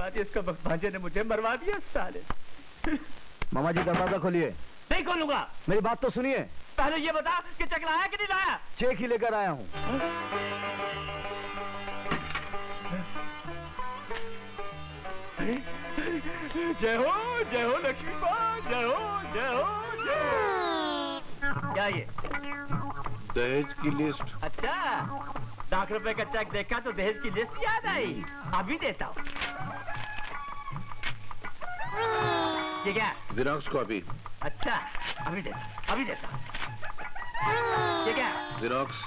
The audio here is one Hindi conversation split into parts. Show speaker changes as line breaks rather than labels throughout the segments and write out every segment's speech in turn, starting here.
आते इसका भांजे ने मुझे मरवा दिया साले।
मामा जी दरवाजा खोलिए।
नहीं खोलूंगा।
मेरी बात तो सुनिए।
पहले ये बता कि चेक लाया कि नहीं लाया?
चेक ही लेकर आया हूँ।
जय हो लक्ष्मी माँ, जय हो जय हो जय हो। क्या ये?
दहेज की लिस्ट।
अच्छा, ₹1,00,000 का चेक देखा तो दहेज की लिस्ट याद आई। अभी देता हूँ। ये क्या?
Xerox copy.
अच्छा, अभी देता। ये क्या?
जेरॉक्स।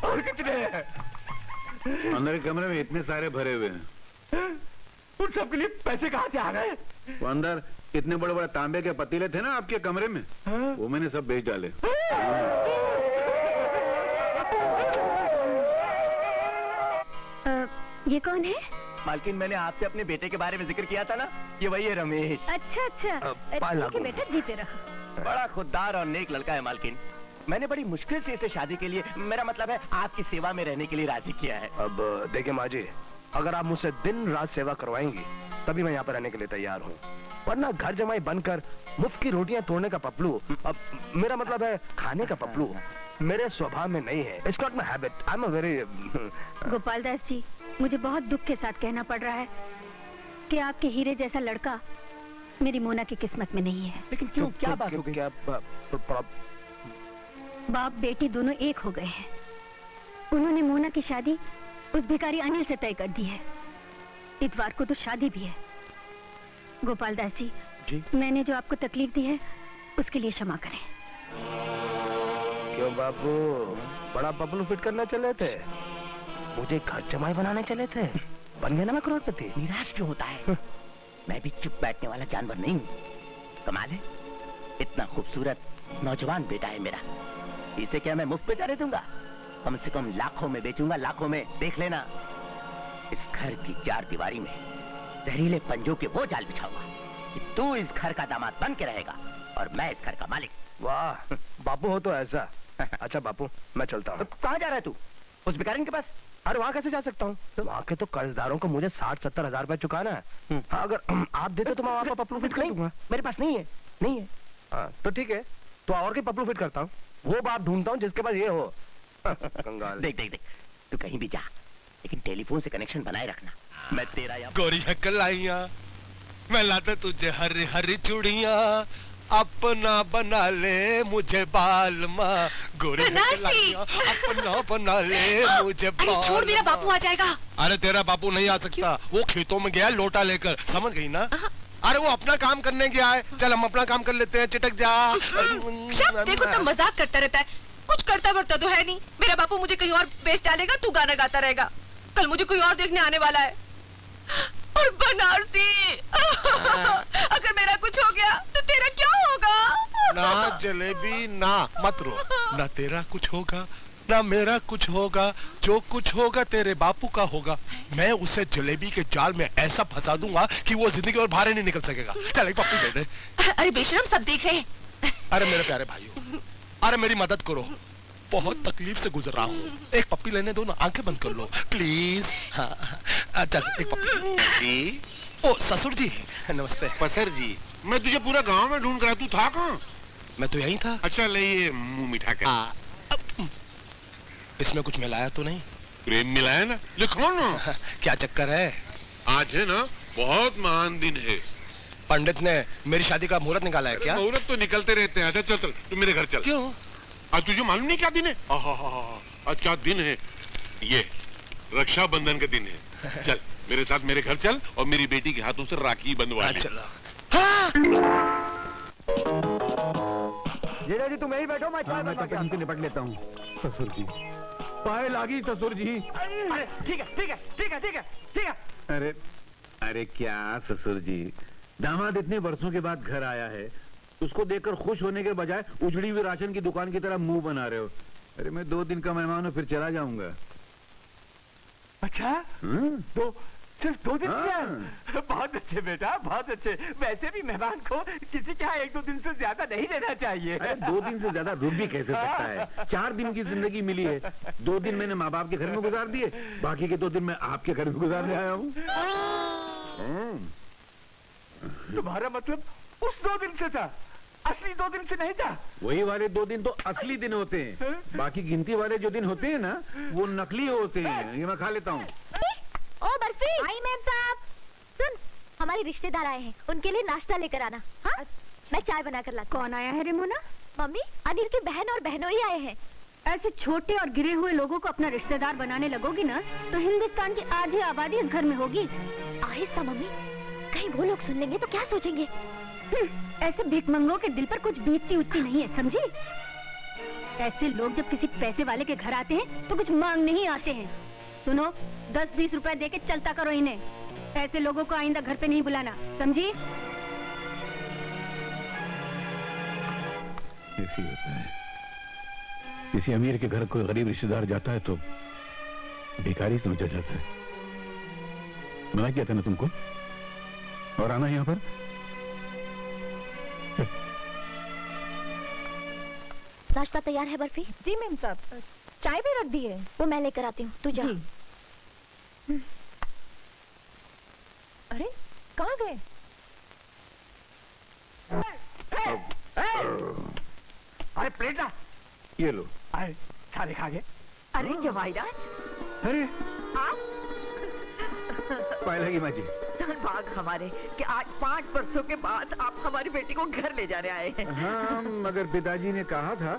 और कितने हैं?
अंदर के कमरे में इतने सारे भरे हुए हैं।
उन सब के लिए पैसे कहाँ से आ गए?
वो अंदर इतने बड़े बड़े तांबे के पतीले थे ना आपके कमरे में, वो मैंने सब बेच डाले।
ये कौन है?
मालकिन, मैंने आपसे अपने बेटे के बारे में जिक्र किया था ना, ये वही है रमेश।
अच्छा बेटा जीते रहो।
बड़ा खुददार और नेक लड़का है मालकिन। मैंने बड़ी मुश्किल से इसे शादी के लिए, मेरा मतलब है आपकी सेवा में रहने के लिए राजी किया है।
अब देखिए माँ जी, अगर आप मुझसे दिन रात सेवा करवाएंगी तभी मैं यहाँ पर रहने के लिए तैयार हूँ, वरना घर जमाई बनकर मुफ्त की रोटियाँ तोड़ने का पपलू, अब मेरा मतलब है खाने का पपलू, मेरे स्वभाव में नहीं है। It's not my habit. I am a very.
Gopal Das ji, मुझे बहुत दुख के साथ कहना पड़ रहा है कि आपके हीरे जैसा लड़का मेरी मोना की किस्मत में नहीं है।
लेकिन क्यों? क्या बात हो गई?
क्या
बाप बेटी दोनों एक हो गए हैं। उन्होंने मोना की शादी उस भिखारी अनिल से तय कर दी है। इतवार को तो शादी भी है। गोपाल दास जी, मैंने जो आपको तकलीफ दी है उसके लिए क्षमा करें।
क्यों बाबू, बड़ा पपलू फिट करने चले थे? मुझे घर जमाई बनाने चले थे? बन गया ना मैं करोड़पति।
निराश क्यों होता है? मैं भी चुप बैठने वाला जानवर नहीं हूँ। कमाल है, इतना खूबसूरत नौजवान बेटा है मेरा, इसे क्या मैं मुफ्त पे जाने दूंगा? कम से कम लाखों में बेचूंगा, लाखों में। देख लेना, इस घर की 4 दीवारी में जहरीले पंजों के वो जाल बिछाऊंगा कि तू इस घर का दामाद बन के रहेगा और मैं इस घर का मालिक।
वाह बापू हो तो ऐसा। अच्छा बापू, मैं चलता हूँ।
कहाँ जा रहा है तू? उस भिखारी के पास?
अरे वहाँ कैसे जा सकता हूँ? वहाँ के तो कर्जदारों को मुझे 60-70 हजार रुपए चुकाना है। हाँ, अगर आप देते तो मैं वहाँ पर पपलू फिट कर दूंगा।
मेरे पास नहीं है। नहीं है?
हाँ, तो ठीक है, तो और के पपलू फिट करता हूँ। वो बाप ढूंढता हूँ जिसके पास ये हो। कंगाल।
देख, तू कहीं भी जा, लेकिन टेलीफोन से कनेक्शन बनाए रखना। मैं तेरा या
गोरी है कलाइया, मैं लाता तुझे हरी हरी चूड़िया, अपना बना ले मुझे बाल माँ। गोरी है कलाइया, अपना बना ले मुझे बाल।
अरे छोड़, मेरा बापू आ जाएगा।
अरे तेरा बापू नहीं आ सकता, वो खेतों में गया लोटा लेकर, समझ गई ना? अरे वो अपना काम करने गया है, चल हम अपना काम कर लेते हैं। चिटक जा।
देखो तो मजाक करता रहता है, कुछ करता वर्ता तो है नहीं। मेरा बापू मुझे कहीं और बेच डालेगा, तू गाना गाता रहेगा। कल मुझे कोई और देखने आने वाला है। और बनारसी, अगर मेरा कुछ हो गया तो तेरा क्या होगा?
ना जलेबी, ना मत रो। ना तेरा कुछ होगा ना मेरा कुछ होगा, जो कुछ होगा तेरे बापू का होगा। मैं उसे जलेबी के जाल में ऐसा फंसा दूंगा कि वो जिंदगी और बाहर नहीं निकल सकेगा। चल एक पप्पी दे दे।
अरे बेशरम, सब देख रहे हैं।
अरे मेरे प्यारे भाइयों, अरे मेरी मदद करो, बहुत तकलीफ से गुजर रहा हूँ। एक पप्पी लेने दो ना, आंखें बंद कर लो प्लीज। हाँ, चल एक पप्पी जी। ओ ससुर जी नमस्ते।
पसर जी, मैं तुझे पूरा गांव में ढूंढ कर, तू था कहाँ?
मैं तो यहीं था।
अच्छा ले ये मुंह मीठा कर।
इसमें कुछ मिलाया तो नहीं?
प्रेम मिलाया ना, लिखो ना।
क्या चक्कर है?
आज है ना बहुत महान दिन है।
पंडित ने मेरी शादी का मुहूर्त निकाला है क्या?
मुहूर्त तो निकलते रहते हैं। अच्छा चल चल, तू मेरे घर चल।
क्यों?
आज तुझे मालूम नहीं क्या दिन है? आज क्या दिन है? ये रक्षाबंधन का दिन है। चल मेरे साथ मेरे घर चल और मेरी बेटी के हाथों से राखी बंधवा ले।
चलो।
जीजा जी तुम यही बैठो, मैं चाय बना के निपट लेता हूँ। ससुर जी पाए लागी ससुर जी।
अरे ठीक है।
अरे अरे क्या ससुर जी, दामाद इतने वर्षों के बाद घर आया है, उसको देखकर खुश होने के बजाय उजड़ी हुई राशन की दुकान की तरह मुंह बना रहे हो।
अरे मैं 2 दिन का मेहमान हूँ, फिर चला जाऊंगा।
अच्छा,
तो
सिर्फ 2 दिन
हाँ।
क्या? बहुत अच्छे बेटा, बहुत अच्छे। वैसे भी मेहमान को किसी के यहाँ 1-2 दिन से ज्यादा नहीं रहना चाहिए।
अरे 2 दिन से ज्यादा रुक भी कैसे सकता है? 4 दिन की जिंदगी मिली है, 2 दिन मैंने माँ बाप के घर में गुजार दिए, बाकी के 2 दिन मैं आपके घर में गुजारने आया हूँ।
तुम्हारा मतलब उस 2 दिन से था, असली 2 दिन से नहीं था?
वही वाले 2 दिन तो असली दिन होते हैं, बाकी गिनती वाले जो दिन होते हैं ना, वो नकली होते हैं। ये मैं खा लेता हूँ।
ओ बर्फी, आई मैम साहब। सुन, हमारे रिश्तेदार आए हैं, उनके लिए नाश्ता लेकर आना। हाँ, मैं चाय बनाकर लाती। कौन आया है रेमोना? मम्मी, अनिल की बहन और बहनोई आए हैं। ऐसे छोटे और गिरे हुए लोगों को अपना रिश्तेदार बनाने लगोगी ना, तो हिंदुस्तान की आधी आबादी इस घर में होगी। आहिस्ता मम्मी, कहीं वो लोग सुन लेंगे तो क्या सोचेंगे? ऐसे भिखमंगों के दिल पर कुछ बीतती उठती नहीं है, समझी? ऐसे लोग जब किसी पैसे वाले के घर आते हैं तो कुछ मांगने ही आते हैं। सुनो, 10-20 रुपए देके चलता करो इन्हें। ऐसे लोगों को आइंदा घर पे नहीं बुलाना, समझी?
ऐसी होता है, किसी अमीर के घर कोई गरीब रिश्तेदार जाता है तो भिखारी समझा जाता है। मना किया था ना तुमको, और आना यहाँ पर।
नाश्ता तैयार है बर्फी?
जी मैम साहब, चाय भी रख दी है।
वो मैं लेकर आती हूँ, तू जा।
अरे कहाँ गए?
अरे प्लेट ला।
ये लो।
अरे सारे खा गए।
अरे जवाहिरात,
अरे
आप
पाए लगी माँ जी।
भाग हमारे कि आज 5 वर्षों के बाद आप हमारी बेटी को घर ले जाने आए हैं।
हाँ, मगर पिताजी ने कहा था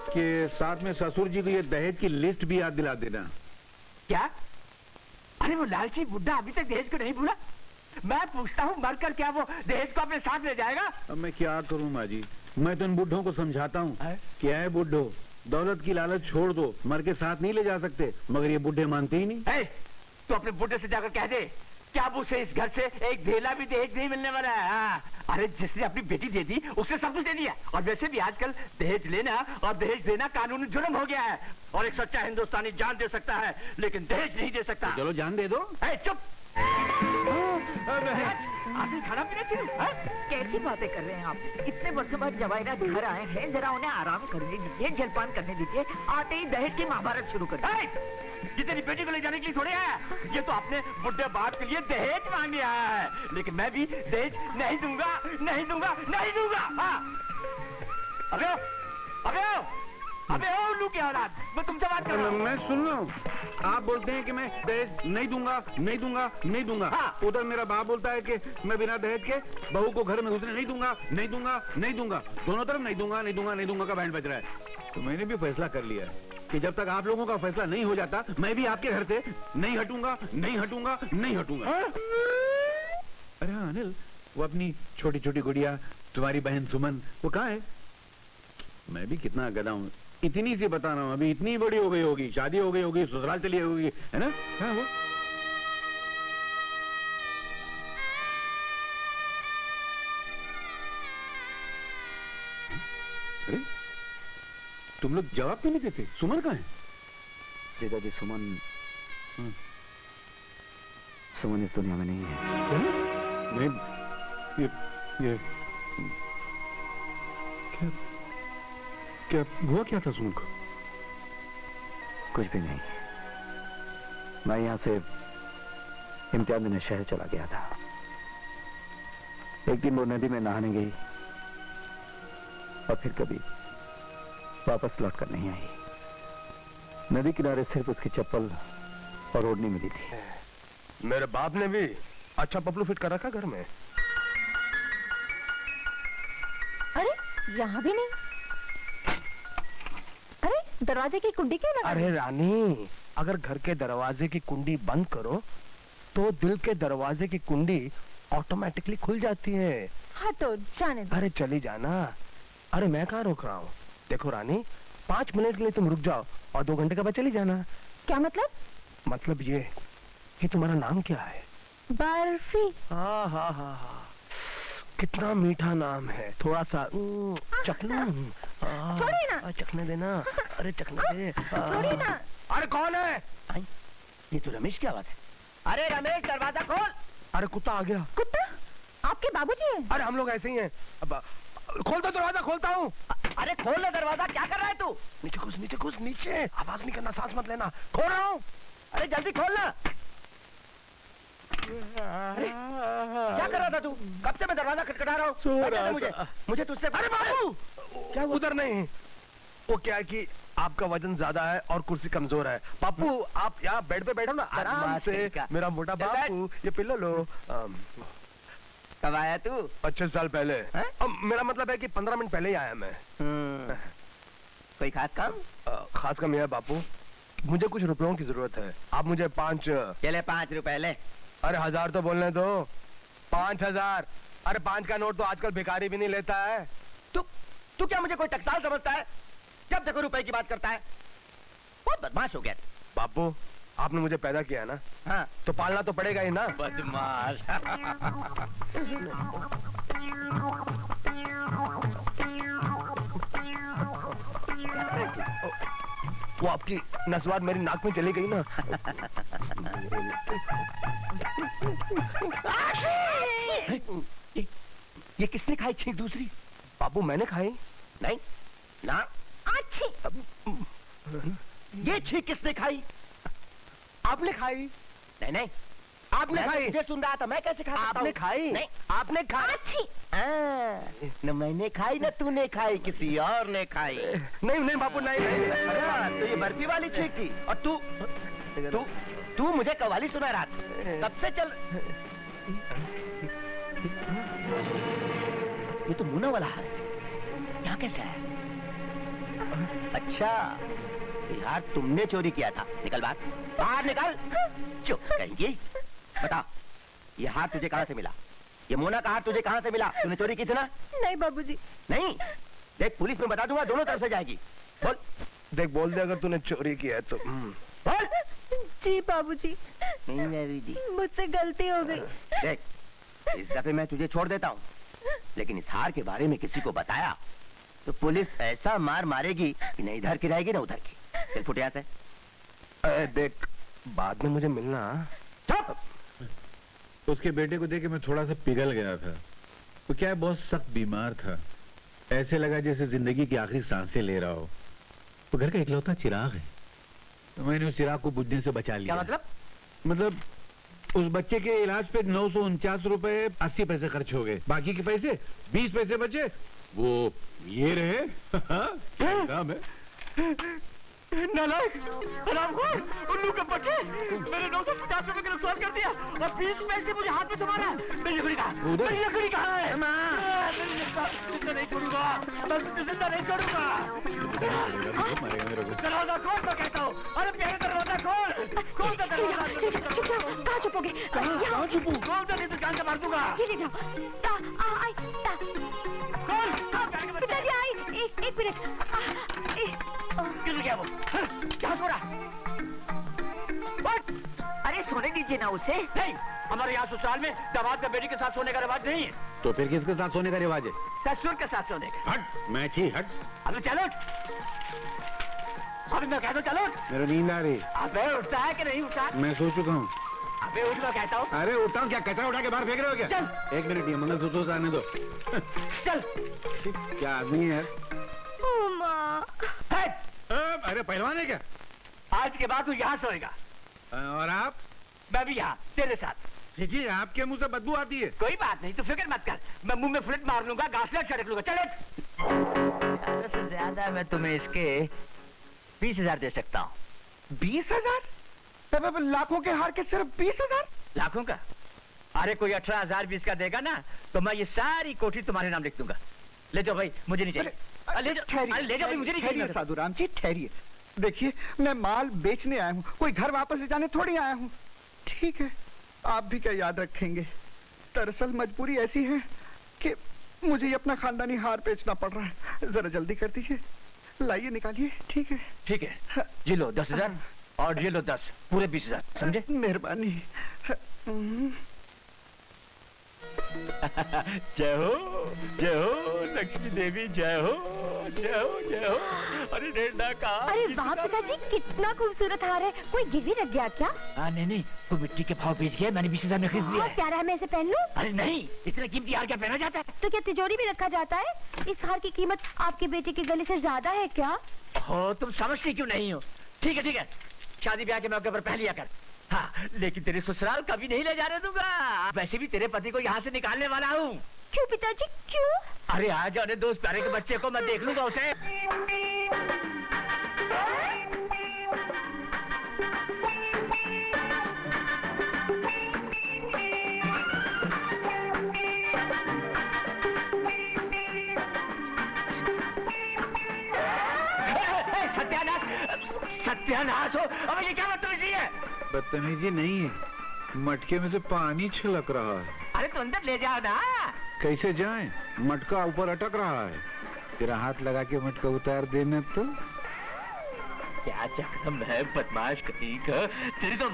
कि साथ में ससुर जी को ये दहेज की लिस्ट भी याद दिला देना।
क्या? अरे वो लालची बुड्ढा अभी तक दहेज को नहीं भूला? मैं पूछता हूँ, मरकर क्या वो दहेज को अपने साथ ले जाएगा?
अब मैं क्या करूँ माँ जी, मैं तो इन बुड्ढों को समझाता हूँ। क्या है बुड्ढो, दौलत की लालच छोड़ दो, मर के साथ नहीं ले जा सकते, मगर ये बुड्ढे मानते ही नहीं।
तो अपने बुड्ढे से जाकर कह दे क्या अब उसे इस घर से एक ढेला भी दहेज नहीं मिलने वाला है। हाँ। अरे जिसने अपनी बेटी दे दी उसने सब कुछ दे दिया, और वैसे भी आजकल दहेज लेना और दहेज देना कानूनी जुर्म हो गया है, और एक सच्चा हिंदुस्तानी जान दे सकता है लेकिन दहेज नहीं दे सकता।
तो चलो जान दे दो।
चुप। आखिर खाना पीना शुरू।
कैसी बातें कर रहे हैं आप? इतने वर्षों बाद जवाहिरात घर आए हैं, जरा उन्हें आराम करने दीजिए, जलपान करने दीजिए। आते ही दहेज की महाभारत शुरू कर।
ये तेरी बेटी को ले जाने के लिए थोड़े है, ये तो अपने बुड्ढे बाप के लिए दहेज मांगने आया है, लेकिन मैं भी दहेज नहीं दूंगा, नहीं दूंगा, नहीं दूंगा। हाँ। अबे ओ, अबे ओ, अबे ओ उल्लू की औलाद, मैं तुमसे बात कर रहा हूँ।
मैं सुन रहा हूँ, आप बोलते हैं कि मैं दहेज नहीं दूंगा, नहीं दूंगा, नहीं दूंगा।
हाँ।
उधर मेरा बाप बोलता है कि मैं बिना दहेज के बहू को घर में घुसने नहीं दूंगा, नहीं दूंगा, नहीं दूंगा। दोनों तरफ नहीं दूंगा, नहीं दूंगा, नहीं दूंगा का बैंड बज रहा है। तो मैंने भी फैसला कर लिया कि जब तक आप लोगों का फैसला नहीं हो जाता, मैं भी आपके घर से नहीं हटूंगा, नहीं हटूंगा, नहीं हटूंगा। अरे हाँ अनिल, वो अपनी छोटी छोटी गुड़िया, तुम्हारी बहन सुमन, वो कहाँ है? मैं भी कितना गधा हूँ, इतनी सी बता रहा हूँ, अभी इतनी बड़ी हो गई होगी, शादी हो गई होगी, ससुराल चली होगी, है ना? हाँ वो अरे तुम लोग जवाब क्यों नहीं देते? सुमन कहाँ है?
जीजाजी सुमन सुमन इस दुनिया में नहीं है।
नहीं, ये क्या हुआ क्या था सुमन को?
कुछ भी नहीं, मैं यहाँ से इम्तिहान देने शहर चला गया था। एक दिन वो नदी में नहाने गई और फिर कभी वापस लौट कर नहीं आई। नदी किनारे सिर्फ उसकी चप्पल और ओढ़नी मिली थी।
मेरे बाप ने भी अच्छा पपलू फिट कर रखा घर में।
अरे यहाँ भी नहीं। अरे दरवाजे की कुंडी क्यों लगा?
अरे रानी, अगर घर के दरवाजे की कुंडी बंद करो तो दिल के दरवाजे की कुंडी ऑटोमेटिकली खुल जाती है।
हाँ तो जाने दो।
अरे चली जाना। अरे मैं कहाँ रोक रहा हूँ? देखो रानी, 5 मिनट के लिए तुम रुक जाओ और 2 घंटे के बाद चली जाना।
क्या मतलब?
मतलब ये कि तुम्हारा नाम क्या है?
बर्फी।
हाँ हाँ हाँ हाँ, कितना मीठा नाम है, थोड़ा सा चखना।
छोड़िए ना।
चखने देना। अरे चखने दे।
छोड़िए ना।
अरे कौन है?
ये तो रमेश की आवाज है। अरे रमेश, दरवाजा खोल।
अरे कुत्ता आ गया।
कुत्ता? आपके बाबूजी हैं?
अरे हम लोग ऐसे ही हैं। अब खोलता दरवाजा, खोलता हूँ।
अरे खोल ना दरवाजा, क्या कर रहा है तू?
नीचे घुस, नीचे घुस, नीचे। आवाज नहीं करना, सांस मत लेना। खोल रहा हूँ।
अरे जल्दी खोल ना। अरे क्या कर रहा था तू? कब से मैं दरवाजा खटखटा रहा हूँ? मुझे तुझसे।
अरे बाबू, क्या उधर नहीं? वो क्या है कि आपका वजन ज्यादा है और कुर्सी कमजोर है। बापू आप यहाँ बेड पे बैठो ना आराम से। मेरा मोटा बापू, ये पिल्लो लो।
कब आया तू?
25 साल पहले। मेरा मतलब है कि 15 मिनट पहले ही आया मैं।
कोई खास काम?
खास काम यह है बापू, मुझे कुछ रुपयों की जरूरत है। आप मुझे 5
चले 5 रुपए ले।
अरे 1000 तो बोलने दो। 5000। अरे 5 का नोट तो आजकल भिखारी भी नहीं लेता है।
तू क्या मुझे कोई टकसाल समझता है? जब देखो रुपए की बात करता है। बहुत बदमाश हो गया।
बापू आपने मुझे पैदा किया है ना,
हाँ
तो पालना तो पड़ेगा ही ना।
बदमाश।
वो आपकी नसवार मेरी नाक में चली गई ना।
ये किसने खाई छींक दूसरी?
बाबू मैंने खाई
नहीं ना। अच्छी ये छींक किसने खाई?
आपने खाई?
नहीं नहीं,
आपने खाई?
मुझे सुन रहा था, मैं कैसे खा सकता हूँ?
आपने खाई?
नहीं
आपने खाई?
अच्छी न मैंने खाई न तूने खाई, किसी और ने खाई।
नहीं नहीं बापू, नहीं नहीं।
अच्छा, तो ये बर्फी वाली छींक थी। और तू तू तू मुझे कव्वाली सुना रहा था। कब से चल? ये तो मुन्ना वाला है। यहाँ कैसे है? अच्छा यार, तुमने चोरी किया था। निकल बाहर निकल। चुप कहेंगी। बता, ये हाथ तुझे कहाँ से मिला? ये मोना का हाथ तुझे कहाँ से मिला? तूने चोरी की थी ना?
नहीं बाबूजी।
नहीं? देख पुलिस में बता दूंगा, दोनों तरफ से जाएगी। बोल।
देख बोल दे अगर तूने चोरी किया है तो।
बोल।
जी बाबूजी,
नहीं मेरी जी,
मुझसे गलती हो गई।
देख इस दफे मैं तुझे छोड़ देता हूँ, लेकिन इस हार के बारे में किसी को बताया तो पुलिस ऐसा मार मारेगी कि न इधर की रहेगी न उधर की। चल फुट यहाँ से।
देख बाद में मुझे मिलना।
चुप।
उसके बेटे को देख के मैं थोड़ा सा पिघल गया था। वो क्या है, बहुत सख्त बीमार था। ऐसे लगा जैसे जिंदगी की आखिरी सांसें ले रहा हो। वो घर का इकलौता चिराग है, तो मैंने उस चिराग को बुझने से बचा लिया।
क्या मतलब?
मतलब उस बच्चे के इलाज पे 949 रुपए 80 पैसे खर्च हो गए। बाकी के पैसे 20 पैसे बचे, वो ये रहे। क्या काम है?
नालायक, हरामखोर, उल्लू का बच्चे, मेरे 950 रुपए का नुकसान कर दिया और 20 पैसे मुझे हाथ में तुम्हारा। मेरी लकड़ी कहाँ? मेरी लकड़ी कहाँ है? जिंदा नहीं छोड़ूंगा, मैं जिंदा नहीं छोड़ूंगा। दरवाजा खोल मैं कहता हूँ। अरे प्यारे दरवाजा खोल, खोल का दरवाजा।
कहाँ छुपोगे?
कहाँ छुपू? खोल तो नहीं तो जान से मार दूंगा।
ये ले जाओ। पिताजी आई, एक मिनट।
गिर गया वो। क्या छोड़ा?
अरे सोने दीजिए ना उसे।
नहीं, हमारे यहाँ ससुराल में दामाद का बेटी के साथ सोने का रिवाज नहीं है।
तो फिर किसके साथ सोने का रिवाज है?
ससुर के साथ सोने का।
हट, मैं छी हट।
अबे चलो, अभी मैं कहता हूँ चलो।
मेरा नींद आ रही।
अबे उठता है कि नहीं उठता?
मैं सो चुका हूँ।
अबे उठ, मैं कहता हूँ।
अरे उठता हूँ क्या? कचरा उठा के बाहर फेंक रहे हो क्या?
चल।
1 मिनट, ये मंगलसूत्र आने दो।
चल।
क्या आदमी है? अरे पहलवान है क्या?
आज के बाद तू यहाँ सोएगा।
और आप?
मैं भी यहाँ तेरे साथ।
जी, आपके मुंह से बदबू आती है।
कोई बात नहीं, तू फिक्र मत कर, मैं मुंह में फ्लिट मार लूंगा, गासला छिड़क लूंगा। चले। ज्यादा से ज्यादा मैं तुम्हें इसके 20,000 दे सकता हूँ।
20,000? लाखों के हार के सिर्फ 20,000?
लाखों का? अरे कोई 18,000 20 का देगा ना, तो मैं ये सारी कोठी तुम्हारे नाम लिख दूंगा। ले जाओ भाई, मुझे नहीं चाहिए। ले जाओ भाई, मुझे नहीं चाहिए।
साधुराम जी ठहरिए, देखिए मैं माल बेचने आया हूँ, कोई घर वापस ले जाने थोड़ी आया हूँ। ठीक है, आप भी क्या याद रखेंगे। दरअसल मजबूरी ऐसी है कि मुझे ये अपना खानदानी हार बेचना पड़ रहा है। जरा जल्दी कर दीजिए, लाइए निकालिए। ठीक है?
ठीक है, ये लो 10,000 और ये लो 10, पूरे 20,000, समझे?
मेहरबानी।
जय हो लक्ष्मी देवी, जय हो जय हो जय हो। अरे डेढ़ा का।
अरे वाह पिताजी, कितना खूबसूरत हार है। कोई गिरवी रख गया क्या?
नहीं नहीं, वो मिट्टी के भाव बेच गया, मैंने 20,000 में खरीद लिया है।
प्यारा है, मैं इसे पहन लूं?
अरे नहीं, इतना कीमती हार क्या पहना जाता है?
तो क्या तिजोरी भी रखा जाता है? इस हार की कीमत आपके बेटे के गले से ज्यादा है क्या?
हो, तुम समझती क्यों नहीं हो? ठीक है, शादी ब्याह के मौके पर पहन लिया कर। हाँ, लेकिन तेरे ससुराल कभी नहीं ले जाने दूंगा। वैसे भी तेरे पति को यहाँ से निकालने वाला हूँ।
क्यों पिताजी, क्यों?
अरे आ जाने दो उस प्यारे के बच्चे को, मैं देख लूंगा उसे। सत्यानाश हो। अब ये क्या बदतमीजी है?
बदतमीजी नहीं है, मटके में से पानी छलक रहा है।
अरे तो अंदर ले जाओ ना।
कैसे जाएं? मटका ऊपर अटक रहा है। तेरा हाथ लगा के मटका उतार देना तो।
क्या चाहता मैं बदमाश कहीं का तेरी तो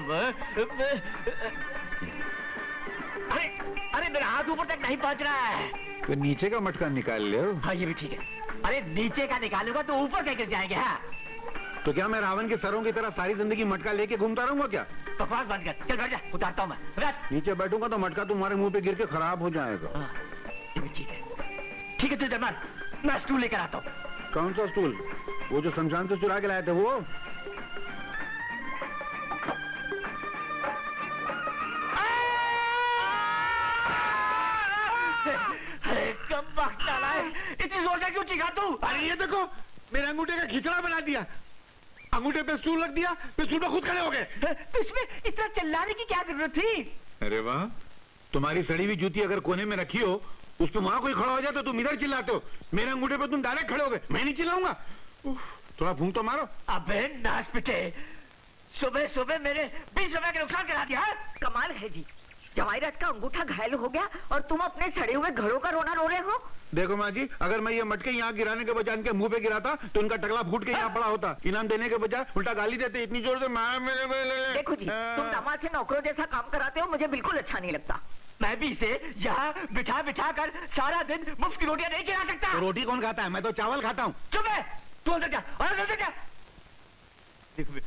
अरे मेरा हाथ ऊपर तक नहीं पहुंच रहा है।
तो नीचे का मटका निकाल ले।
हाँ ये भी ठीक है। अरे नीचे का निकालूंगा तो ऊपर कैसे जाएंगे? हाँ
तो क्या मैं रावण के सरों की तरह सारी जिंदगी मटका लेके घूमता रहूंगा क्या?
बकवास बंद कर, चल बैठ जा, उतारता हूँ मैं।
नीचे बैठूंगा तो मटका तुम्हारे मुंह पे गिर के खराब हो जाएगा।
हाँ, ये भी ठीक है तू इधर मत, मैं स्टूल लेकर आता हूँ।
कौन सा स्टूल? वो जो शमशान से चुरा के लाए थे वो?
अरे कब वक्त डाला है, इतनी जोर से क्यों चीखा तू?
अरे ये देखो, मेरे अंगूठे का खिचड़ा बना दिया। अंगूठे पे स्टूल रख दिया, फिर स्टूल पे खुद खड़े हो गए।
तो इसमें इतना चिल्लाने की क्या जरूरत थी?
अरे वाह, तुम्हारी सड़ी हुई जूती अगर कोने में रखी हो, उस पे वहां कोई खड़ा हो जाए तो तुम इधर चिल्लाते हो। मेरे अंगूठे पे तुम डायरेक्ट खड़े हो गए, मैं नहीं चिल्लाऊंगा। थोड़ा फूंक तो मारो।
अबे नाच पिटे, सुबह सुबह मेरे 20 रुपए का नुकसान करा दिया।
कमाल है जी, जवाहिरात का अंगूठा घायल हो गया और तुम अपने सड़े हुए घड़ों का रोना रो रहे हो।
देखो माँ जी, अगर मैं ये मटके यहाँ गिराने के बजाय इनके मुंह पे गिराता तो इनका टकला फूट के यहाँ पड़ा होता। इनाम देने के बजाय उल्टा गाली देते इतनी जोर से।
देखो जी, तुम दामाद से नौकरों जैसा काम कराते हो, मुझे बिल्कुल अच्छा नहीं लगता।
मैं भी इसे यहाँ बिठा बिठा कर सारा दिन मुफ्त की रोटियां नहीं खिला सकता।
तो रोटी कौन खाता है? मैं तो चावल खाता हूँ।
चुप है, तू अंदर जा, अंदर जा।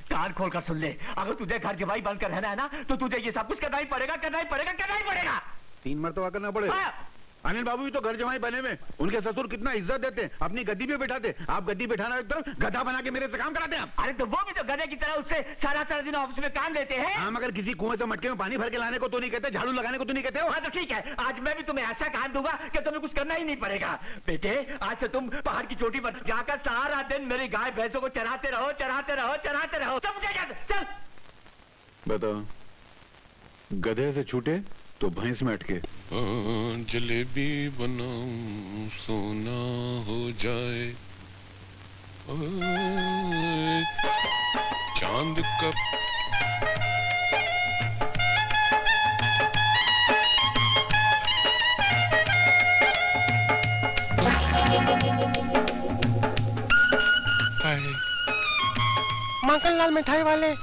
कान खोल कर सुन ले, अगर तुझे घर जमाई बनकर रहना है ना, तो तुझे ये सब कुछ करना ही पड़ेगा, करना ही पड़ेगा, करना ही पड़ेगा।
3 मरतबा करना पड़ेगा।
हाँ।
अनिल बाबू भी तो घर जमाई बने में, उनके ससुर कितना इज्जत देते, अपनी गद्दी पे बैठाते। आप गद्दी बैठाना एक तरफ, गधा बना के मेरे से काम कराते हैं।
अरे तो वो भी तो गधे की तरह उससे सारा दिन ऑफिस में काम लेते हैं।
हम अगर किसी कुएं से मटके में पानी भर के लाने को तो नहीं कहते, झाड़ू लगाने को तो नहीं कहते हो।
हाँ तो ठीक है, आज मैं भी तुम्हें ऐसा काम दूंगा कि तुम्हें कुछ करना ही नहीं पड़ेगा। बेटे, आज से तुम पहाड़ की चोटी पर जाकर सारा दिन मेरी गाय भैंसों को चराते रहो, चराते रहो, चराते रहो। चल
बताओ, गधे से छूटे तो भैंस में अटके।
जलेबी बनाऊं सोना हो जाए, चांद का
मंगललाल मिठाई वाले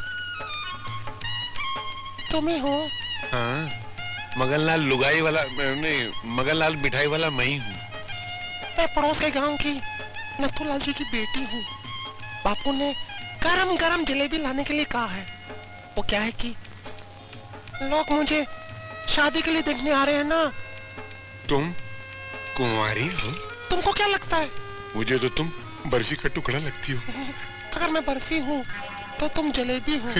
तुम ही हो?
हाँ, मगनलाल लुगाई वाला नहीं, मगनलाल मिठाई वाला मैं ही हूँ।
मैं पड़ोस के गांव की नथुलाल जी की बेटी हूँ। बापू ने गरम गरम जलेबी लाने के लिए कहा है। वो क्या है कि लोग मुझे शादी के लिए देखने आ रहे हैं ना।
तुम कुंवारी हो?
तुमको क्या लगता है?
मुझे तो तुम बर्फी का टुकड़ा लगती हो।
अगर मैं बर्फी हूँ तो तुम जलेबी हो,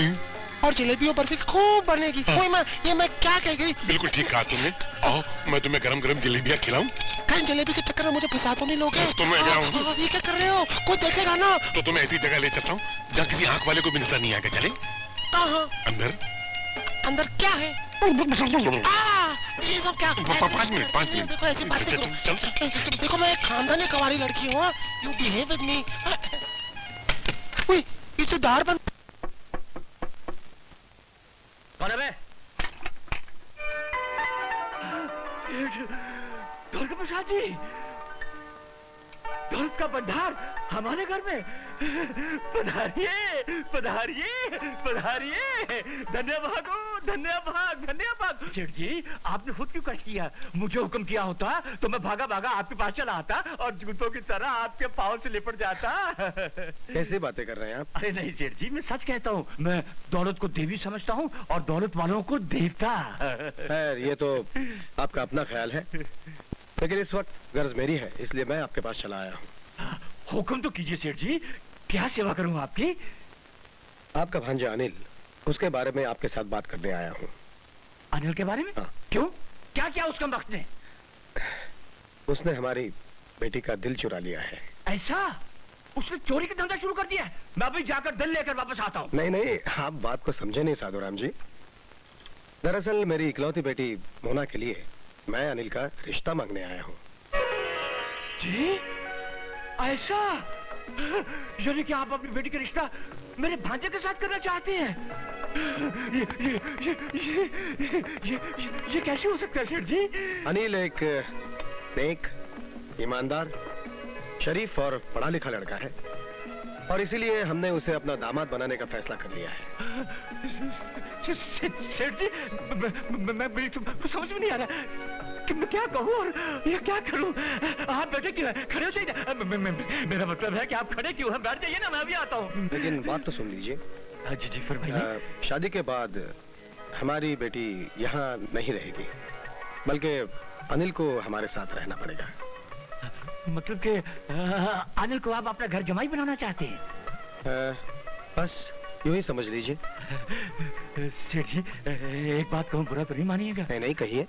और जलेबी और बर्फी खूब बनेगी। कोई मैं क्या कह गई?
बिल्कुल ठीक कहा तुमने। आओ, मैं तुम्हें गरम गरम जलेबियाँ खिलाऊं।
कहीं जलेबी के चक्कर में मुझे फंसा तो नहीं लोगे?
तो मैं
ये क्या कर रहे हो? कोई देखेगा ना।
तो तुम्हें ऐसी जगह ले चलता हूँ जहाँ किसी आंख वाले को भी नजर नहीं आएगा। चले?
कहाँ?
अंदर।
अंदर क्या है? ये सब क्या?
5 मिनट।
देखो ऐसी बातें करो। देखो मैं एक खानदानी कवारी लड़की हूँ। You behave with me. ये तो दार बंद।
कौन है बे? दुर्गा प्रसाद जी, दुर्ग का भंडार हमारे घर में। पधारिए, पधारिए, पधारिए। धन्य भागो,
धन्यवाद धन्यवाद। सेठ जी आपने खुद क्यों कष्ट किया? मुझे हुक्म किया होता तो मैं भागा भागा आपके पास चला आता और जूतों की तरह आपके पाँव से लिपट जाता।
कैसी बातें कर रहे हैं आप?
अरे नहीं सेठ जी, मैं सच कहता हूँ। मैं दौलत को देवी समझता हूँ और दौलत वालों को देवता।
खैर ये तो आपका अपना ख्याल है, लेकिन इस वक्त गर्ज मेरी है, इसलिए मैं आपके पास चला आया हूँ।
हुक्म तो कीजिए सेठ जी, क्या सेवा करूँ आपकी?
आपका भांजा अनिल, उसके बारे में आपके साथ बात करने आया हूँ।
अनिल के बारे में?
हाँ।
क्यों? क्या क्या उसका वक्त ने?
उसने हमारी बेटी का दिल चुरा लिया है।
ऐसा? उसने चोरी का धंधा शुरू कर दिया है? मैं अभी जाकर दिल लेकर वापस आता हूँ।
नहीं नहीं, आप बात को समझे नहीं साधुराम जी। दरअसल मेरी इकलौती बेटी मोना के लिए मैं अनिल का रिश्ता मांगने आया हूँ।
जी? ऐसा? यानी कि आप अपनी बेटी का रिश्ता मेरे भांजे के साथ करना चाहते हैं? ये कैसे हो सकता है सेठ जी?
अनिल एक नेक, ईमानदार, शरीफ और पढ़ा लिखा लड़का है और इसीलिए हमने उसे अपना दामाद बनाने का फैसला कर लिया है।
सेठ जी, मैं समझ में नहीं आ रहा कि मैं क्या कहूँ और ये क्या करूँ। आप बैठे क्यों हैं? खड़े हो जाइए। मेरा मतलब है कि आप खड़े क्यों हैं? बैठ जाइए ना, मैं अभी आता हूँ।
लेकिन बात तो सुन लीजिए।
जी जी फरमाइए।
शादी के बाद हमारी बेटी यहाँ नहीं रहेगी, बल्कि अनिल को हमारे साथ रहना पड़ेगा।
मतलब कि अनिल को आप अपना घर जमाई बनाना चाहते हैं?
बस यूं ही समझ लीजिए।
सेठ जी एक बात कहूँ, बुरा तो नहीं मानिएगा?
नहीं कहिए।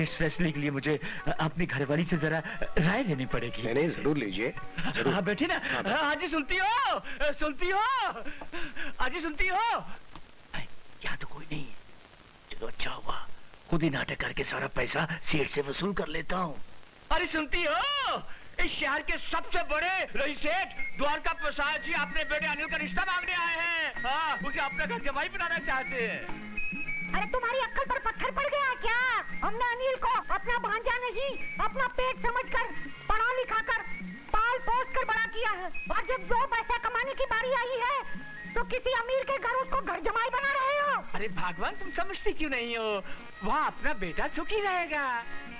इस फैसले के लिए मुझे अपनी घरवाली से जरा राय लेनी पड़ेगी।
नहीं जरूर लीजिए।
हाँ बैठी ना। आजी सुनती हो? सुनती हो? आजी सुनती हो? यहाँ तो कोई नहीं है। चलो अच्छा हुआ, खुद ही नाटक करके सारा पैसा सेठ से वसूल कर लेता हूँ। अरे सुनती हो? इस शहर के सबसे बड़े रईस सेठ द्वारका प्रसाद जी अपने बेटे अनिल का रिश्ता मांगने आए हैं। हाँ, उसे अपना घर जमाई बनाना चाहते हैं।
अरे तुम्हारी अक्ल पर पत्थर पड़ गया क्या? हमने अनिल को अपना भांजा नहीं, अपना पेट समझकर पढ़ा लिखा कर पाल पोस कर बड़ा किया है और जब 2 पैसा कमाने की बारी आई है तो किसी अमीर के घर उसको घर जमाई बना रहे हो।
अरे भगवान, तुम समझती क्यों नहीं हो? वहाँ अपना बेटा सुखी रहेगा।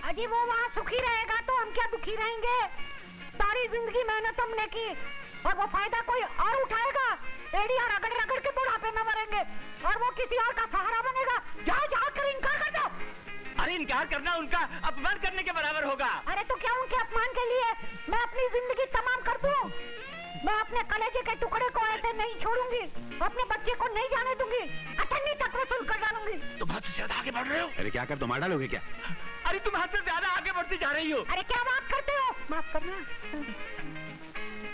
अजी वो वहाँ सुखी रहेगा तो हम क्या दुखी रहेंगे? सारी जिंदगी मेहनत हमने की और वो फायदा कोई और उठाएगा? एड़ियां रगड़ रगड़ के बुढ़ापे में मरेंगे और वो किसी और का सहारा बनेगा। जाओ जाओ कर इनकार कर दो।
अरे इनकार करना उनका अपमान करने के बराबर होगा।
अरे तो क्या उनके अपमान के लिए मैं अपनी जिंदगी तमाम कर दूं? मैं अपने कलेजे के टुकड़े को ऐसे नहीं छोड़ूंगी, अपने बच्चे को नहीं जाने दूंगी, अठन्नी तक वसूल कर डालूंगी।
तुम हद से ज्यादा आगे बढ़ रहे हो।
अरे क्या कर, तुम मार डालोगे क्या?
अरे तुम हद से ज्यादा आगे बढ़ती जा रही हो।
अरे क्या बात करते हो? माफ करना,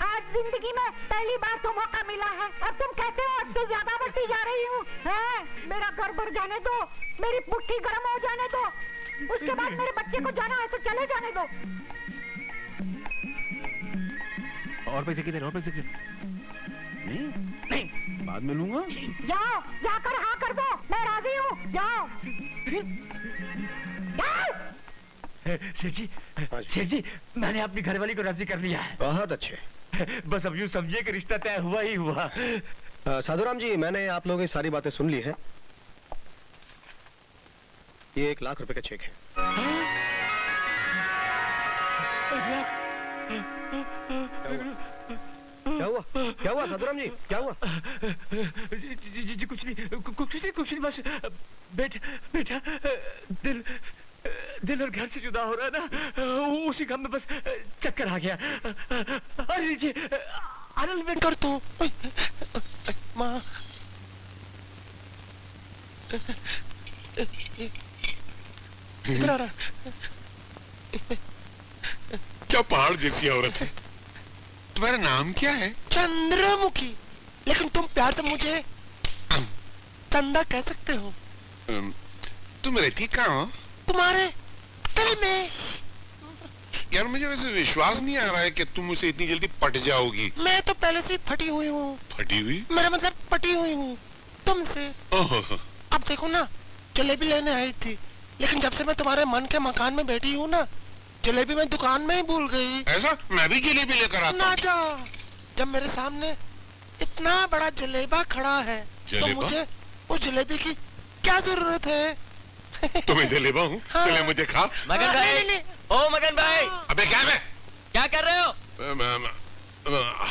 आज जिंदगी में पहली बार तो मौका मिला है और तुम कहते हो हद से ज्यादा बढ़ती जा रही हूँ। मेरा घर भर जाने दो, मेरी पुट्ठी गर्म हो जाने दो, उसके बाद मेरे बच्चे को जाना है तो चले जाने दो।
और पैसे किधर? और पैसे किधर? नहीं बाद में लूंगा।
जाओ जाकर हाँ कर दो, मैं राजी हूँ। जाओ
सेठ जी मैंने अपनी घरवाली को राजी कर लिया है।
बहुत अच्छे।
बस अब यूँ समझिए कि रिश्ता तय हुआ ही हुआ।
साधुराम जी, मैंने आप लोगों की सारी बातें सुन ली है। ये 1 लाख रुपए का चेक है। क्या हुआ? क्या हुआ साधुराम जी? क्या हुआ?
जी कुछ नहीं बस बेटा दिल और घर से जुदा हो रहा है ना, उसी काम में बस चक्कर आ गया। अरे जी अनिल बेटा
कर तो माँ इधर आ रहा।
क्या पहाड़ जैसी औरत है। तुम्हारा नाम क्या है?
चंद्रमुखी, लेकिन तुम प्यार से मुझे चंदा कह सकते हो।
तुम रहती कहाँ हो?
तुम्हारे दिल में।
यार मुझे वैसे विश्वास नहीं आ रहा है कि तुम उसे इतनी जल्दी पट जाओगी।
मैं तो पहले से फटी हुई हूँ।
फटी हुई?
मेरा मतलब पटी हुई हूँ तुमसे। अब देखो ना, जलेबी लेने आई थी, लेकिन जब से मैं तुम्हारे मन के मकान में बैठी हूँ ना, जलेबी मैं दुकान में ही भूल गई।
ऐसा? मैं भी जलेबी लेकर आता हूँ।
ना जा, जब मेरे सामने इतना बड़ा जलेबा खड़ा है तो मुझे उस जलेबी की क्या जरूरत है?
तो मैं जलेबा हूँ, पहले मुझे खा।
मगन भाई, ओ मगन भाई,
अबे क्या है?
क्या कर रहे हो?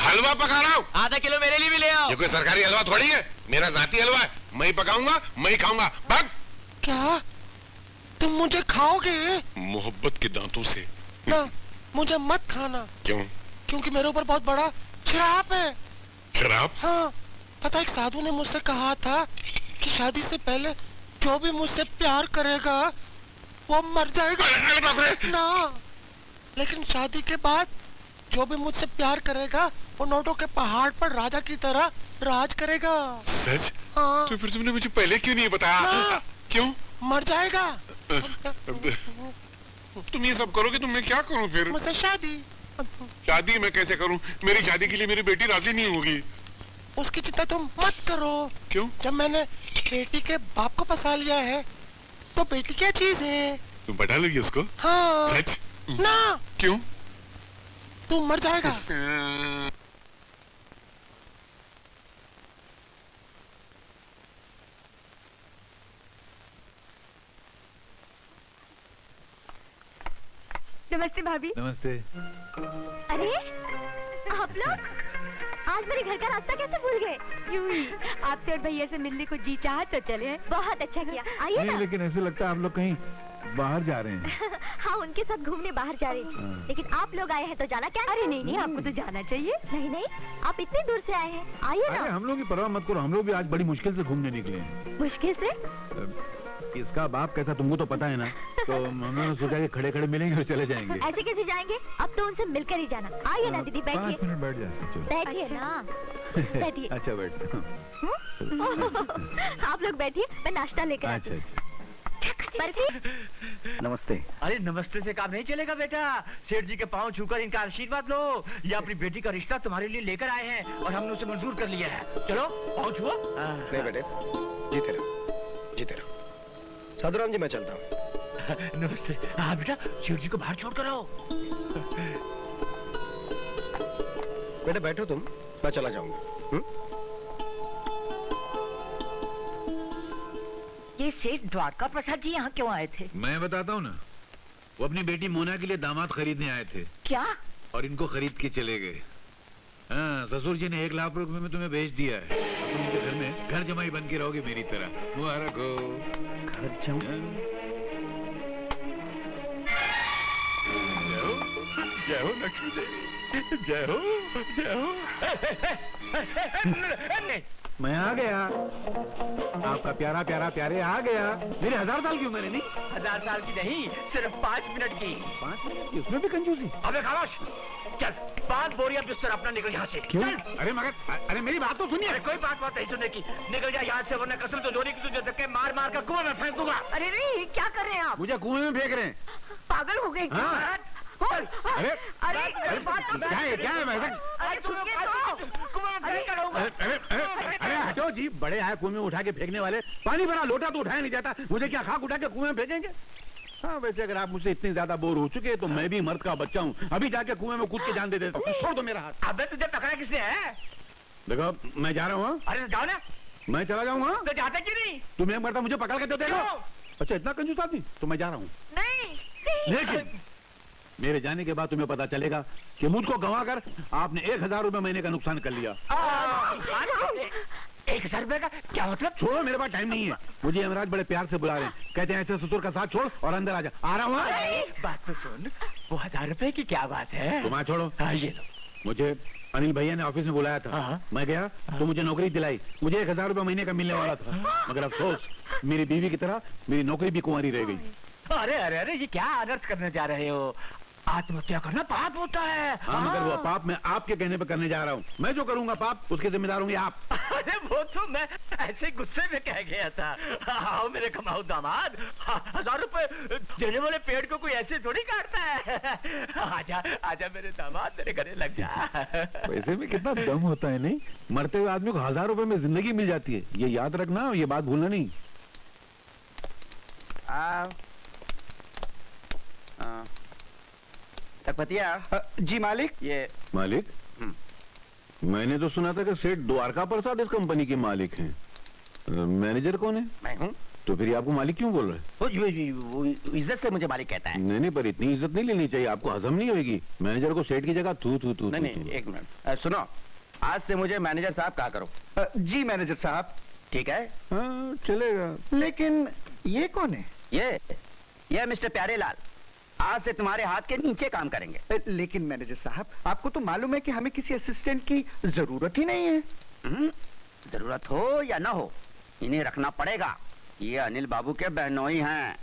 हलवा पका रहा हूँ।
आधा किलो मेरे लिए भी ले आओ।
ये कोई सरकारी हलवा थोड़ी है, मेरा जाती हलवा है। मैं ही पकाऊंगा, मैं ही खाऊंगा। भाग।
क्या तुम मुझे खाओगे?
मोहब्बत के दांतों से।
ना, मुझे मत खाना।
क्यों?
क्योंकि मेरे ऊपर बहुत बड़ा श्राप है।
शराब?
हाँ, पता, एक साधु ने मुझसे कहा था कि शादी से पहले जो भी मुझसे प्यार करेगा वो मर जाएगा। ना, लेकिन शादी के बाद जो भी मुझसे प्यार करेगा वो नोटों के पहाड़ पर राजा की तरह राज करेगा।
सच?
हाँ।
तो फिर तुमने मुझे पहले क्यों नहीं बताया? क्यों?
मर जाएगा।
तुम ये सब करोगे तो मैं क्या करूं फिर?
मुझसे शादी।
शादी मैं कैसे करूं? मेरी शादी के लिए मेरी बेटी राजी नहीं होगी।
उसकी चिंता तुम मत करो।
क्यों?
जब मैंने बेटी के बाप को फंसा लिया है तो बेटी क्या चीज है?
तुम पटा लोगी उसको?
हाँ।
सच?
ना।
क्यों?
तू मर जाएगा।
नमस्ते भाभी।
नमस्ते।
अरे आप लोग आज मेरे घर का रास्ता कैसे भूल गए? यूं ही आपसे और भैया से मिलने को जी चाहा तो चले। बहुत अच्छा किया, आइए ना।
लेकिन ऐसे लगता है आप लोग कहीं बाहर जा रहे हैं।
हाँ, उनके साथ घूमने बाहर जा रहे हैं। लेकिन आप लोग आए हैं तो जाना क्या? अरे नहीं नहीं, आपको तो जाना चाहिए। नहीं नहीं, आप इतनी दूर से आए हैं, आइए ना।
हम लोग की परवाह मत करो, हम लोग भी आज बड़ी मुश्किल से घूमने निकले हैं।
मुश्किल से?
इसका बाप कैसा तुमको तो पता है ना, तो उन्होंने सोचा कि खड़े खड़े मिलेंगे और चले जाएंगे।
ऐसे कैसे जाएंगे? अब तो उनसे मिलकर ही जाना। आइए ना दीदी, बैठिए।
5 मिनट बैठ जाते।
बैठिए ना, बैठिए।
अच्छा बैठ।
आप लोग बैठिए, मैं नाश्ता लेकर आती हूँ।
नमस्ते।
अरे नमस्ते से काम नहीं चलेगा बेटा। सेठ जी के पाँव छूकर इनका आशीर्वाद लो। ये अपनी बेटी का रिश्ता तुम्हारे लिए लेकर आए हैं और हमने उसे मंजूर कर लिया है। चलो पाँव छुओ।
नहीं बेटे, जीते रहो, जीते रहो। साधुराम जी, मैं चलता हूँ।
नमस्ते। हाँ बेटा, सेठ जी को बाहर छोड़ कर आओ।
बेटा बैठो तुम, मैं चला जाऊंगा।
ये सेठ द्वारका प्रसाद जी यहाँ क्यों आए थे?
मैं बताता हूँ ना, वो अपनी बेटी मोना के लिए दामाद खरीदने आए थे।
क्या?
और इनको खरीद के चले गए। हाँ, ससुर जी ने 1 लाख रुपए में तुम्हें भेज दिया है। तुम उनके घर में घर जमाई बन के रहोगे मेरी तरह। मुबारक हो।
घर जमाई?
जय हो लक्ष्मी देवी, जय हो, जय हो। मैं आ गया, आपका प्यारा प्यारा प्यारे आ गया। मेरे 1000 साल की उम्र है। नहीं
1000 साल की नहीं, सिर्फ 5 मिनट की।
5 मिनट की? उसमें भी कंजूसी।
अबे खामोश, चल 5 बोरियां बिस्तर अपना निकल यहाँ से।
क्यों?
चल।
अरे मगर, अरे मेरी बात तो सुनिए।
अरे कोई बात नहीं सुनने की। निकल जा यहाँ से, वरना कसम तो जोड़ी की तुझे धक्के मार मार कर कुएं में फेंक दूंगा।
अरे नहीं, क्या कर रहे हैं आप?
मुझे कुएं में फेंक रहे हैं।
पागल हो गए?
हाँ। अरे
अरे
क्या है मैं?
अरे सुनिए तो।
अरे हटो जी, बड़े आए कुएं में उठा के फेंकने वाले। पानी भरा लोटा तो उठाया नहीं जाता, मुझे क्या खाक उठा के कुएं में फेंकेंगे? हाँ, वैसे अगर आप मुझसे इतनी ज्यादा बोर हो चुके हैं तो मैं भी मर्द का बच्चा हूँ। अभी जाके कुएं में कूद के जान दे देता हूँ। छोड़ दो मेरा हाथ।
अबे तुझे पकड़ा किसने है?
देखो मैं जा रहा हूँ।
अरे जाओ ना।
मैं चला जाऊंगा।
तो जाते क्यों नहीं?
तुम एक मरता मुझे पकड़ के तो देखो। अच्छा, इतना कंजूस आदमी? तो मैं जा रहा हूँ।
नहीं।
लेकिन मेरे जाने के बाद तुम्हें पता चलेगा कि मुझको गंवा कर आपने 1000 रुपए महीने का नुकसान कर लिया।
1000 रुपए का क्या मतलब?
छोड़ो, मेरे पास टाइम नहीं है। मुझे यमराज बड़े प्यार से बुला रहे हैं, कहते हैं ऐसे ससुर का साथ छोड़ और अंदर आ जा। आ रहा हूँ।
बात तो सुन, वो 1000 रुपए की क्या बात है?
तुम छोड़ो।
हाँ, ये लो।
मुझे अनिल भैया ने ऑफिस में बुलाया था। मैं गया तो मुझे नौकरी दिलाई। मुझे 1000 रुपए महीने का मिलने वाला था, मगर अफसोस मेरी बीवी की तरह मेरी नौकरी भी कुंवारी रह गई।
अरे अरे अरे, ये क्या अनर्थ करने जा रहे हो? आत्महत्या करना पाप होता है।
हाँ, मगर वो पाप मैं आपके कहने पर करने जा रहा हूँ। मैं जो करूँगा पाप, उसके जिम्मेदार होंगे आप।
अरे वो तो मैं ऐसे गुस्से में कह गया था। आओ मेरे कमाऊ दामाद, 1000 रुपए देने वाले पेड़ को कोई ऐसे थोड़ी काटता है। आजा आजा मेरे दामाद, मेरे गले लग जा।
वैसे में कितना दम होता है। नहीं, मरते हुए आदमी को 1000 रुपए में जिंदगी मिल जाती है। ये याद रखना, ये बात भूलना नहीं।
तकपतिया जी मालिक। ये
मालिक? मैंने तो सुना था कि सेठ द्वारका प्रसाद इस कंपनी के मालिक हैं। मैनेजर कौन है?
मैं हूँ।
तो फिर ये आपको मालिक क्यों बोल रहे हैं?
वो इज्जत से मुझे मालिक कहता है।
नहीं, पर इतनी इज्जत नहीं लेनी चाहिए, आपको हजम नहीं होगी। मैनेजर को सेठ की जगह तू
नहीं, एक मिनट सुनो, आज से मुझे मैनेजर साहब कहा करो।
जी मैनेजर साहब।
ठीक है?
हाँ, चलेगा।
लेकिन ये कौन है?
ये मिस्टर प्यारेलाल, आज से तुम्हारे हाथ के नीचे काम करेंगे।
लेकिन मैनेजर साहब, आपको तो मालूम है कि हमें किसी असिस्टेंट की जरूरत ही नहीं है।
जरूरत हो या ना हो, इन्हें रखना पड़ेगा। ये अनिल बाबू के बहनोई हैं।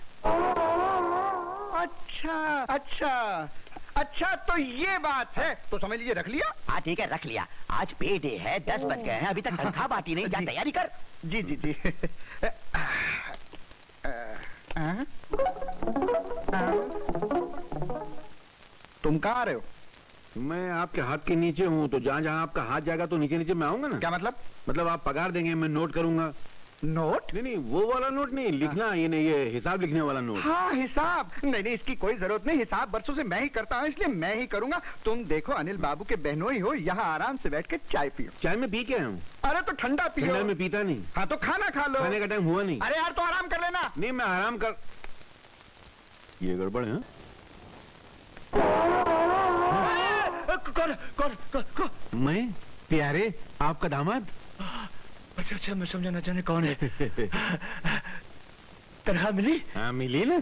अच्छा, तो ये बात है। तो समझ लीजिए रख लिया।
हाँ ठीक है, रख लिया। आज पे डे है, 10 बज गए हैं, अभी तक तनख्वाह बांटी नहीं। जा तैयारी कर।
जी। तुम कहाँ आ रहे हो?
मैं आपके हाथ के नीचे हूँ, तो जहाँ जहाँ आपका हाथ जाएगा तो नीचे नीचे मैं आऊंगा ना।
क्या मतलब?
मतलब आप पगार देंगे, मैं नोट करूंगा।
नोट?
नहीं, वो वाला नोट नहीं, लिखना। ये हिसाब लिखने वाला नोट।
हाँ, हिसाब। नहीं, इसकी कोई जरूरत नहीं। हिसाब बरसों से मैं ही करता हूँ, इसलिए मैं ही करूंगा। तुम देखो, अनिल बाबू के बहनोई हो, यहाँ आराम से बैठ के चाय पियो।
चाय में पी के हूँ।
अरे तो ठंडा पियो।
ठंडा में पीता नहीं।
हाँ तो खाना खा लो।
खाने का टाइम हुआ नहीं।
अरे यार, तो आराम कर लेना।
नहीं, मैं आराम कर। ये गड़बड़ है।
कौन?
मैं? प्यारे, आपका दामाद?
अच्छा, मैं समझा ना जाने कौन है। तनख्वाह मिली?
हाँ, मिली ना।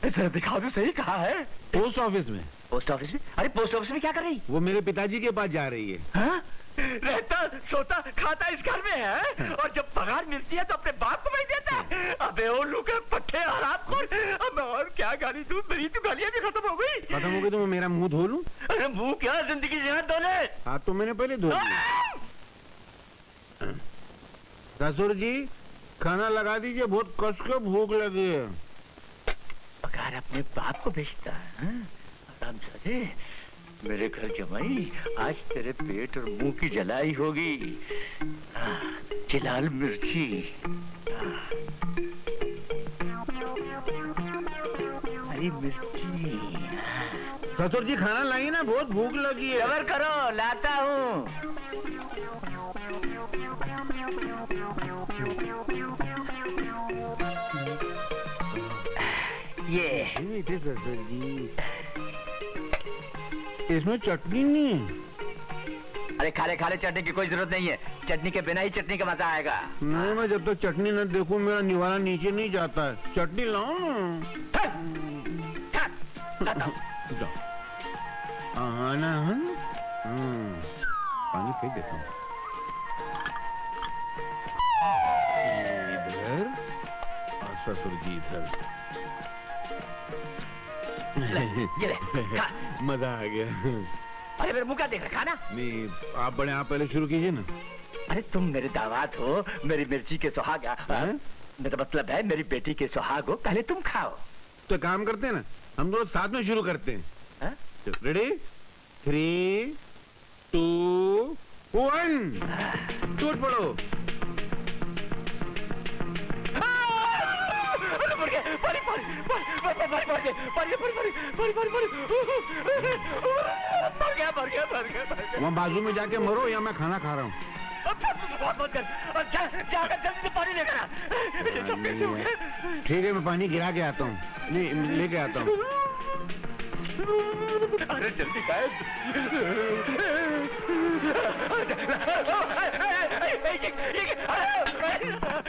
सर दिखाओ तो सही, कहाँ है?
पोस्ट ऑफिस में।
पोस्ट ऑफिस में? अरे पोस्ट ऑफिस में क्या कर रही?
वो मेरे पिताजी के पास जा रही है।
हाँ? रहता, सोता, खाता इस घर में है, और जब पगार मिलती है तो अपने बाप को नहीं देता है। अबे ओ लुके पट्टे हरामखोर। अब मैं और क्या गाली दूं? मेरी तो गालियां भी खत्म हो गई।
खत्म हो गई तो मैं मेरा मुंह धो लूं?
अरे मुंह क्या, जिंदगी जीना धो ले।
हाथ तो मैंने पहले धो लिया। ससुर जी, खाना लगा दीजिए, बहुत कस के भूख लगी है।
पगार अपने बाप को भेजता है। आराम से मेरे घर जमाई, आज तेरे पेट और मुंह की जलाई होगी। चिलाल मिर्ची। हरी मिर्ची।
ससुर जी, खाना लाइए ना, बहुत भूख लगी है।
सबर करो, लाता हूँ।
ये ससुर जी, इसमें चटनी नहीं।
अरे खारे चटनी की कोई जरूरत नहीं है। चटनी के बिना ही चटनी का मजा आएगा।
नहीं, मैं जब तक चटनी न देखूं मेरा निवाला नीचे नहीं जाता है। चटनी लाओ ना। पानी फेंक देता हूँ। इधर और ससुर जी इधर। मजा आ गया।
अरे मेरे मुंह क्या देख रहा, खाना?
नहीं, आप बड़े, आप पहले शुरू कीजिए ना।
अरे तुम मेरे दामाद हो, मेरी मिर्ची के सुहाग। मेरा मतलब है मेरी बेटी के सुहाग हो, पहले तुम खाओ।
तो काम करते हैं ना, हम दोनों साथ में शुरू करते हैं। रेडी? 3, 2, 1, टूट पड़ो। वहाँ बाजू में जाके मरो या मैं खाना खा रहा हूँ। ठीक है, मैं पानी गिरा के आता हूँ। नहीं, लेके आता हूँ।
अरे जल्दी गायब।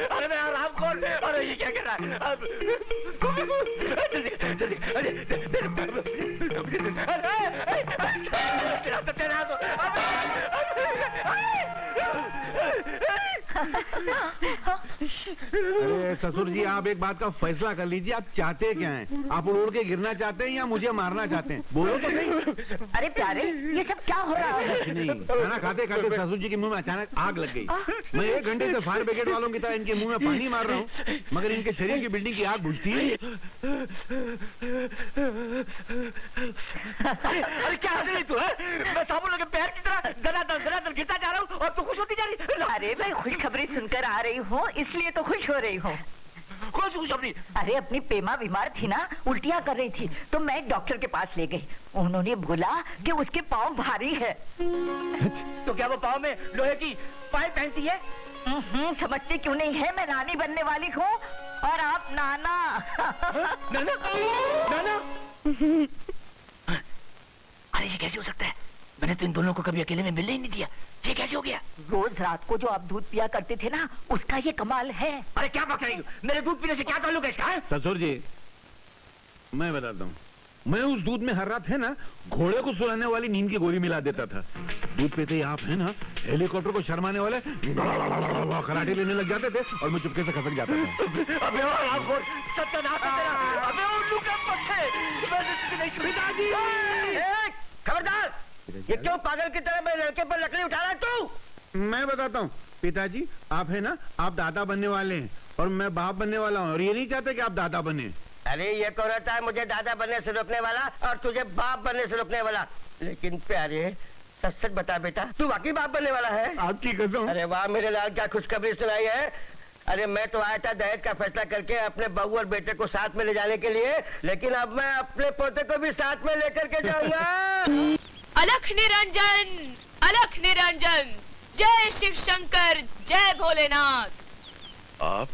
अरे मैं आराम खोल। अरे ये क्या कर रहा है? जल्दी
अरे ससुर जी, आप एक बात का फैसला कर लीजिए, आप चाहते क्या हैं? आप उड़ के गिरना चाहते हैं या मुझे मारना चाहते हैं? बोलो तो सही।
अरे प्यारे, ये सब क्या हो रहा है?
नहीं, खाना खाते खाते ससुर जी के मुंह में अचानक आग लग गई। मैं 1 घंटे से फायर ब्रिगेड वालों की तरह इनके मुंह में पानी मार रहा हूँ, मगर इनके शरीर की बिल्डिंग की आग बुझती है।
अरे क्या हंस रही तू है? मैं साबुन लगे पैर की तरह दनादन गिरता जा रहा हूँ और तू खुश होती जा रही।
अरे मैं खुशखबरी सुनकर आ रही हूँ, इसलिए तो खुश हो रही हूँ।
कौन सी खुशखबरी?
अरे अपनी पेमा बीमार थी ना, उल्टियाँ कर रही थी, तो मैं डॉक्टर के पास ले गई। उन्होंने बोला कि उसके पाँव भारी है।
तो क्या वो पाँव में लोहे की पाइप पहनती है?
समझती क्यों नहीं है, मैं रानी बनने वाली हूँ। और आप नाना।
नाना नाना। अरे ये कैसे हो सकता है? मैंने तो इन दोनों को कभी अकेले में मिलने ही नहीं दिया। ये कैसे हो गया?
रोज रात को जो आप दूध पिया करते थे ना, उसका ये कमाल है।
अरे क्या बक रही हो? मेरे दूध पीने से क्या ताल्लुक है इसका?
ससुर जी, मैं बताता हूँ, मैं उस दूध में हर रात है ना घोड़े को सुलाने वाली नींद की गोली मिला देता था। दूध पीते ही आप है ना हेलीकॉप्टर को शर्माने वाले खराटे लेने लग जाते थे और मैं चुपके से खसक जाता था।
अबे और सत्यानाश है तेरा। अबे उल्लू के बच्चे, नहीं पिताजी। खबरदार, ये क्यों पागल की तरह मेरे लड़के पर लकड़ी उठा रहा है तू?
मैं बताता हूँ पिताजी, आप है ना, आप दादा बनने वाले हैं और मैं बाप बनने वाला हूँ और ये नहीं चाहते कि आप दादा बने।
अरे ये कौन रहता है मुझे दादा बनने से रोकने वाला और तुझे बाप बनने से रोकने वाला? लेकिन प्यारे, सच सच बता बेटा, तू वाकई बाप बनने वाला है?
आपकी कसम।
अरे वाह मेरे लाल, क्या खुशखबरी सुनाई है। अरे मैं तो आया था दहेज का फैसला करके अपने बहू और बेटे को साथ में ले जाने के लिए, लेकिन अब मैं अपने पोते को भी साथ में लेकर के जाऊंगा।
अलख निरंजन, अलख निरंजन, जय शिव शंकर, जय भोलेनाथ।
आप?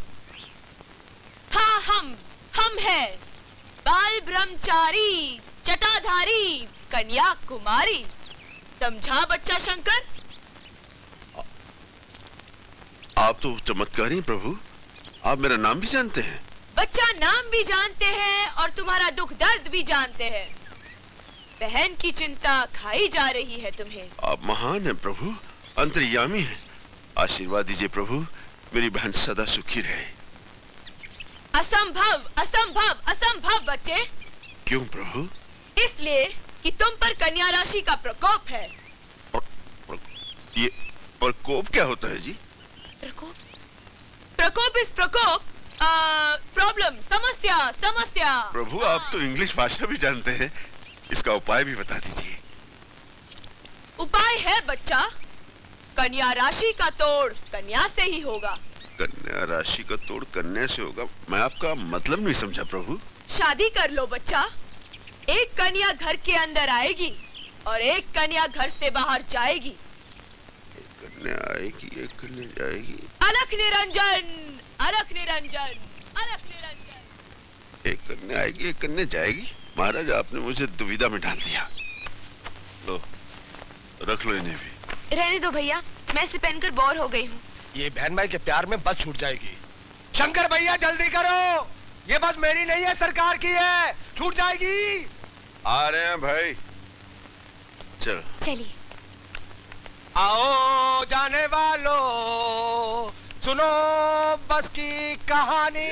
हाँ हम है बाल ब्रह्मचारी, जटाधारी, कन्याकुमारी। समझा बच्चा शंकर?
आप तो चमत्कारी प्रभु, आप मेरा नाम भी जानते हैं।
बच्चा नाम भी जानते हैं और तुम्हारा दुख दर्द भी जानते हैं। बहन की चिंता खाई जा रही है तुम्हें।
आप महान हैं प्रभु, अंतर्यामी हैं। आशीर्वाद दीजिए प्रभु, मेरी बहन सदा सुखी रहे।
असंभव असंभव असंभव बच्चे।
क्यों प्रभु?
इसलिए कि तुम पर कन्या राशि का प्रकोप है।
ये प्रकोप क्या होता है जी?
प्रकोप? प्रकोप इस प्रकोप, प्रॉब्लम, समस्या समस्या।
प्रभु आप तो इंग्लिश भाषा भी जानते हैं, इसका उपाय भी बता दीजिए।
उपाय है बच्चा, कन्या राशि का तोड़ कन्या से ही होगा।
कन्या राशि का तोड़ कन्या से होगा? मैं आपका मतलब नहीं समझा प्रभु।
शादी कर लो बच्चा, एक कन्या घर के अंदर आएगी और एक कन्या घर से बाहर जाएगी।
एक कन्या आएगी, एक कन्या जाएगी।
अलख निरंजन, अलख निरंजन, अलख निरंजन।
एक कन्या आएगी, एक कन्या जाएगी। महाराज आपने मुझे दुविधा में डाल दिया। लो रख लो इन्हें भी।
रहने दो भैया, मैं इसे पहनकर बोर हो गई हूँ।
ये बहन भाई के प्यार में बस छूट जाएगी। शंकर भैया जल्दी करो, ये बस मेरी नहीं है, सरकार की है, छूट जाएगी।
आ रहे हैं भाई, चलो
चलिए।
आओ जाने वालों, सुनो बस की कहानी।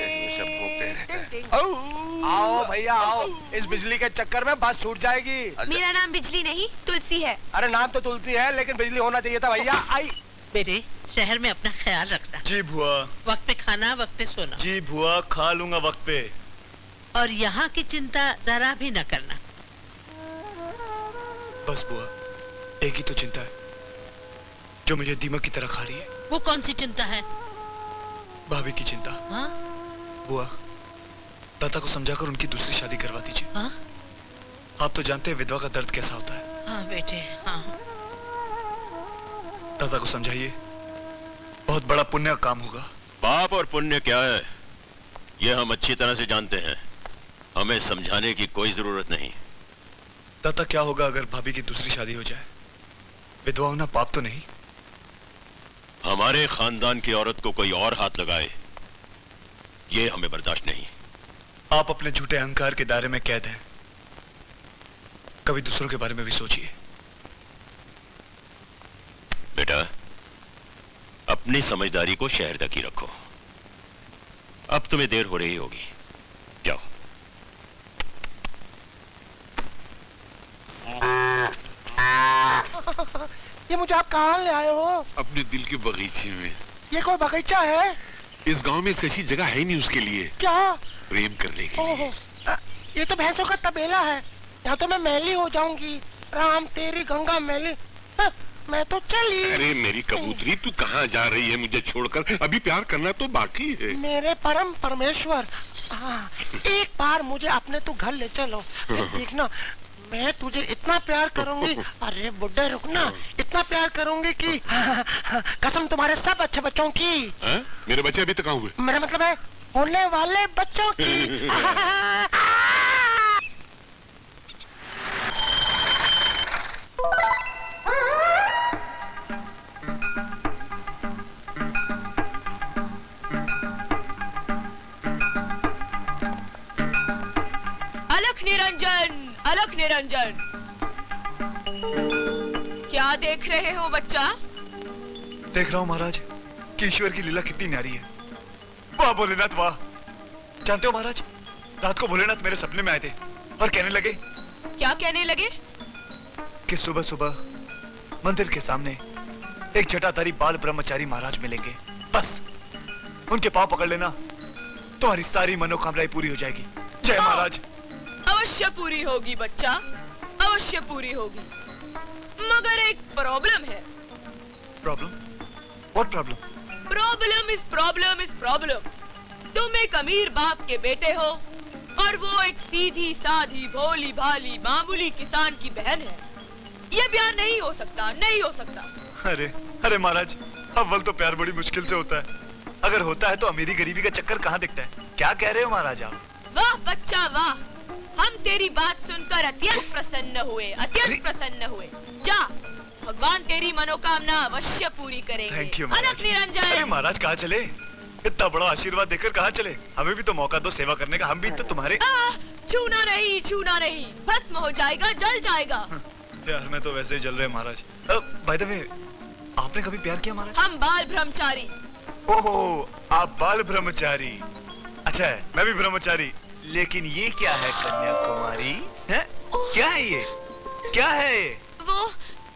आओ भैया आओ, इस बिजली के चक्कर में बस छूट जाएगी।
मेरा नाम बिजली नहीं तुलसी है।
अरे नाम तो तुलसी है, लेकिन बिजली होना चाहिए था भैया। आई
बेटे, शहर में अपना ख्याल रखना।
जी बुआ।
वक्त पे खाना, वक्त पे सोना।
जी बुआ, खा लूंगा वक्त पे।
और यहाँ की चिंता जरा भी न करना।
बस बुआ, एक ही तो चिंता है जो मुझे दीमक की तरह खा रही है।
वो कौन सी चिंता है?
भाभी की चिंता।
हाँ?
बुआ, दादा को समझाकर उनकी दूसरी शादी करवा दीजिए।
हाँ?
आप तो जानते हैं विधवा का दर्द कैसा होता है।
हाँ बेटे, हाँ।
दादा को समझाइए, बहुत बड़ा पुण्य का काम होगा।
पाप और पुण्य क्या है, ये हम अच्छी तरह से जानते हैं, हमें समझाने की कोई जरूरत नहीं।
दादा क्या होगा अगर भाभी की दूसरी शादी हो जाए? विधवा होना पाप तो नहीं?
हमारे खानदान की औरत को कोई और हाथ लगाए, ये हमें बर्दाश्त नहीं।
आप अपने झूठे अहंकार के दायरे में कैद हैं, कभी दूसरों के बारे में भी सोचिए।
बेटा, अपनी समझदारी को शहर तक ही रखो। अब तुम्हें देर हो रही होगी, जाओ।
ये मुझे आप कहाँ ले आए हो?
अपने दिल के बगीचे में।
ये कोई बगीचा है?
इस गांव में ऐसी जगह है ही नहीं उसके लिए।
क्या?
प्रेम करने के लिए।
ये तो भैंसों का तबेला है, यहाँ तो मैं मैली हो जाऊंगी। राम तेरी गंगा मैली, मैं तो चली।
अरे मेरी कबूतरी, तू कहाँ जा रही है मुझे छोड़कर? अभी प्यार करना तो बाकी है।
मेरे परम परमेश्वर, एक बार मुझे अपने तू घर ले चलो। देखना मैं तुझे इतना प्यार करूंगी। अरे बुड्ढे रुकना, इतना प्यार करूंगी कि कसम तुम्हारे सब अच्छे बच्चों की।
मेरे बच्चे अभी तक कहाँ हुए?
मेरा मतलब है होने वाले बच्चों की।
अलख निरंजन, अलख निरंजन, क्या देख रहे हो बच्चा?
देख रहा हूँ महाराज कि ईश्वर की लीला कितनी न्यारी है। वाह भोलेनाथ वाह। जानते हो महाराज, रात को भोलेनाथ मेरे सपने में आए थे और कहने लगे।
क्या कहने लगे? कि
सुबह सुबह मंदिर के सामने एक जटाधारी बाल ब्रह्मचारी महाराज मिलेंगे, बस उनके पांव पकड़ लेना, तुम्हारी सारी मनोकामनाएं पूरी हो जाएगी। जय महाराज।
अवश्य पूरी होगी बच्चा, अवश्य पूरी होगी, मगर एक प्रॉब्लम है।
Problem? What problem?
Problem is problem. तुम एक अमीर बाप के बेटे हो और वो एक सीधी साधी भोली भाली मामूली किसान की बहन है। ये ब्याह नहीं हो सकता, नहीं हो सकता।
अरे अरे महाराज, अव्वल तो प्यार बड़ी मुश्किल से होता है, अगर होता है तो अमीरी गरीबी का चक्कर कहाँ दिखता है। क्या कह रहे हो महाराज आप?
वाह बच्चा वाह, हम तेरी बात सुनकर अत्यंत प्रसन्न हुए, अत्यंत प्रसन्न हुए। जा, भगवान तेरी मनोकामना अवश्य पूरी करेंगे।
थैंक यू
अलख निरंजन।
अरे महाराज कहाँ चले? इतना बड़ा आशीर्वाद देकर कहाँ चले? हमें भी तो मौका दो सेवा करने का, हम भी तो तुम्हारे।
छूना नहीं, छूना नहीं, भस्म हो जाएगा, जल जाएगा।
प्यार में तो वैसे ही जल रहे महाराज। बाय द वे, आपने कभी प्यार किया महाराज?
हम बाल ब्रह्मचारी।
ओहो, आप बाल ब्रह्मचारी। अच्छा है, मैं भी ब्रह्मचारी। लेकिन ये क्या है कन्याकुमारी? है? क्या है ये? क्या है ये?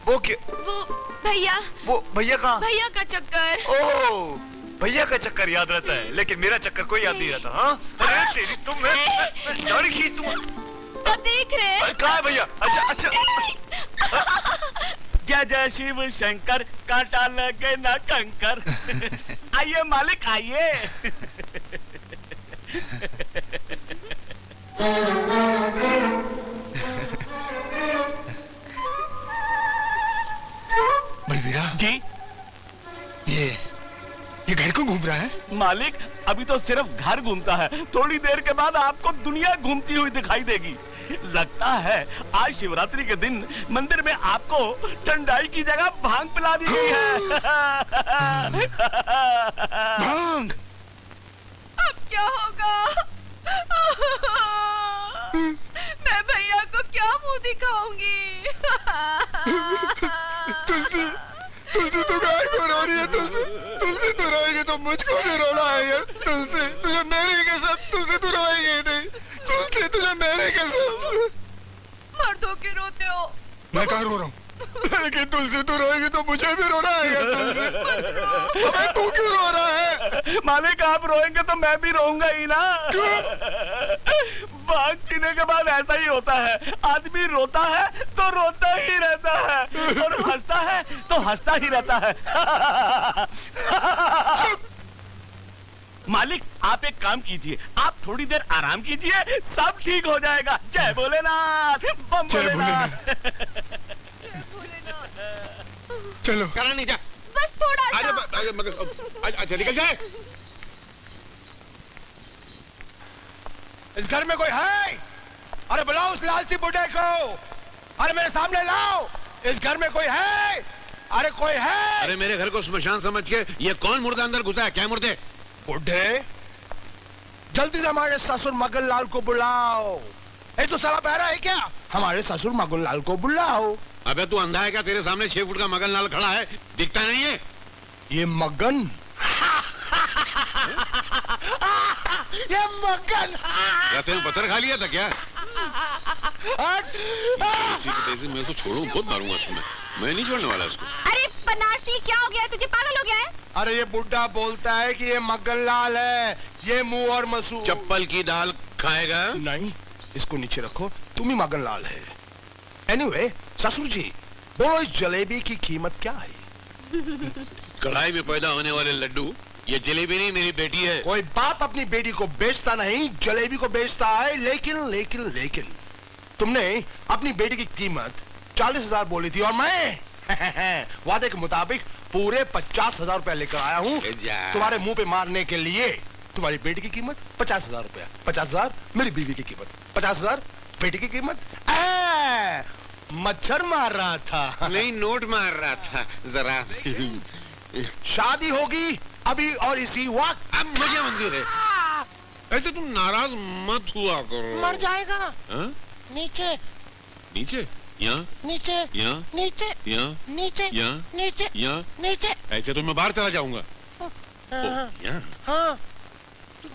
वो क्या?
वो भैया।
वो भैया कहाँ?
भैया का चक्कर।
ओह, भैया का चक्कर याद रहता है, लेकिन मेरा चक्कर कोई याद नहीं रहता। हाँ? अरे तेरी तुम दाढ़ी खींच तुम।
अब देख रहे?
कहाँ है भैया? अच्छा अच्छा।
जय जय शिव शंकर, कांटा लगे ना कंकर। आइए मालिक आइए।
बलबीरा
जी,
ये घर को घूम रहा है?
मालिक अभी तो सिर्फ घर घूमता है, थोड़ी देर के बाद आपको दुनिया घूमती हुई दिखाई देगी। लगता है आज शिवरात्रि के दिन मंदिर में आपको ठंडाई की जगह भांग पिला दी गई है।
भांग?
अब क्या होगा? मैं भैया को क्या मुंह दिखाऊंगी?
तुलसी तो गाय को रो रही है। तुलसी तो रोएगी तो मुझको भी रोना आएगा। तुलसी तुझे मेरी कसम, तुलसी तू रोएगी नहीं। तुलसी तुझे मेरी कसम।
मर्दों के रोते हो।
मैं कहाँ रो रहा हूँ? लेकिन तुलसी तू रोएगी तो मुझे भी रोना आएगा। तुलसी अबे तू क्यों रो रहा है?
मालिक आप रोएंगे तो मैं भी रोऊंगा ही ना। भांग पीने के बाद ऐसा ही होता है, आदमी रोता है तो रोता ही रहता है और हंसता है तो हंसता ही रहता है। मालिक आप एक काम कीजिए, आप थोड़ी देर आराम कीजिए, सब ठीक हो जाएगा। जय भोलेनाथ, बम भोलेनाथ।
चलो
करा नहीं जा,
बस थोड़ा सा।
अच्छा निकल जाए।
इस घर में कोई है? अरे बुलाओ उस लालची बुढ़े को। अरे मेरे सामने लाओ। इस घर में कोई है? अरे कोई है?
अरे मेरे घर को स्मशान समझ के ये कौन मुर्दा अंदर घुसा है? क्या मुर्दे?
बुढ़े, जल्दी से हमारे ससुर मगन लाल को बुलाओ। तो साला बहरा है क्या? हमारे ससुर मगन लाल को बुलाओ।
अबे तू अंधा है क्या? तेरे सामने 6 फुट का मगन लाल खड़ा है, दिखता नहीं है?
ये मगन ये मगन
क्या तेरे पत्थर खा लिया था क्या? तेजी मैं तो छोड़ू, बहुत मारूंगा इसको। मैं नहीं छोड़ने वाला इसको।
अरे बनारसी क्या हो गया है? तुझे पागल हो गया है?
अरे ये बुढ़ा बोलता है कि ये मगन लाल है, ये मुंह और मसूर।
चप्पल की दाल खाएगा?
नहीं, इसको नीचे रखो, तुम ही मगन लाल है। एनीवे, ससुर जी बोलो इस जलेबी की कीमत क्या है?
कढ़ाई में पैदा होने वाले लड्डू, ये जलेबी नहीं मेरी बेटी है।
कोई बाप अपनी बेटी को बेचता नहीं, जलेबी को बेचता है। लेकिन लेकिन लेकिन तुमने अपनी बेटी की कीमत 40,000 बोली थी और मैं वादे के मुताबिक पूरे 50,000 रुपए लेकर आया हूँ तुम्हारे मुंह पे मारने के लिए। तुम्हारी बेटी की कीमत 50,000 रुपया, 50,000 मेरी बीवी की कीमत, 50,000 बेटी की कीमत। मच्छर मार रहा था।
नहीं, नोट मार रहा था जरा।
शादी होगी अभी और इसी वक्त।
अब मुझे मंजूर है। ऐसे तुम नाराज मत हुआ करो।
मर जाएगा।
हा?
नीचे
नीचे, यहाँ
नीचे,
यहाँ
नीचे,
यहाँ
नीचे,
यहाँ
नीचे,
यहाँ
नीचे।
ऐसे तो मैं बाहर चला जाऊंगा। यहाँ
हाँ।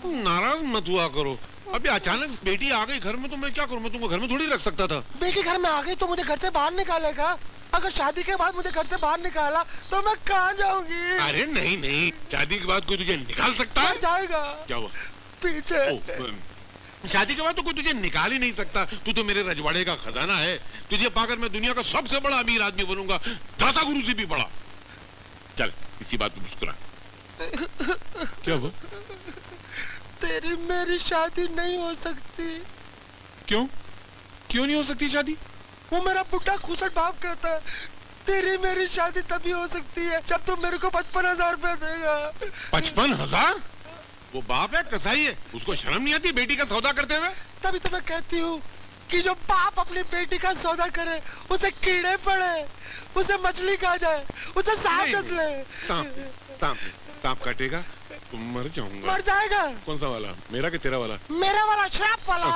तुम नाराज मत हुआ करो। अभी अचानक बेटी आ गई घर में तो मैं क्या करूं? मैं तुमको घर में थोड़ी रख सकता था।
बेटी घर में आ गई तो मुझे घर से बाहर निकालेगा। अगर शादी के बाद मुझे घर से बाहर निकाला तो मैं कहाँ जाऊंगी?
अरे नहीं नहीं, शादी के बाद कोई तुझे निकाल सकता है?
जाएगा।
क्या हुआ?
पीछे।
शादी के बाद तो कोई तुझे निकाल ही नहीं सकता। तू तो मेरे रजवाड़े का खजाना है। तुझे पाकर मैं दुनिया का सबसे बड़ा अमीर आदमी बनूंगा, दाता गुरु से भी बड़ा। चल इसी बात पे मुस्कुरा। क्या हुआ?
तेरी मेरी शादी नहीं हो सकती।
क्यों? क्यों नहीं हो सकती शादी?
वो मेरा बुढ़ा खुसट बाप कहता है तेरी मेरी शादी तभी हो सकती है जब तुम मेरे को 55,000 रुपया देगा।
55,000? वो बाप है कसाई है, उसको शर्म नहीं आती बेटी का सौदा करते हुए?
तभी तो मैं कहती हूँ कि जो बाप अपनी बेटी का सौदा करे उसे कीड़े पड़े, उसे मछली खा जाए, उसे सांप डस ले।
सांप काटेगा तो मर जाऊंगा।
मर जाएगा।
कौन सा वाला, मेरा कि तेरा वाला?
मेरा वाला, श्राप वाला।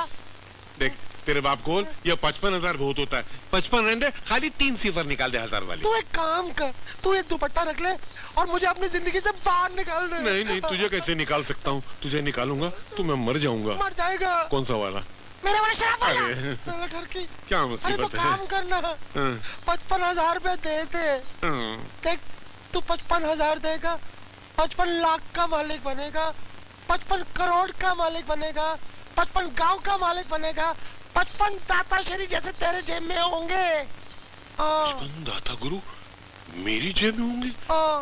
देख तेरे बाप को ये 55,000 बहुत होता है। 55 रहने, खाली 3 सिफर निकाल दे 1000 वाली।
तू एक काम कर, तू एक दुपट्टा रख ले और मुझे अपनी जिंदगी से बाहर निकाल दे।
नहीं नहीं, तुझे कैसे निकाल सकता हूँ? तुझे निकालूंगा तो मैं मर जाऊंगा।
मर जाएगा।
कौन सा वाला?
मेरा वाला श्राप वाला। साला ठरकी।
क्या मुसीबत है?
अरे तो काम करना, 55,000 रुपए दे दे। देख तू 55,000 देगा, 55 लाख का मालिक बनेगा, 55 करोड़ का मालिक बनेगा, 55 गांव का मालिक बनेगा, 55 दाताश्री जैसे तेरे जेब में होंगे।
55 दाता गुरु मेरी जेब में होंगे?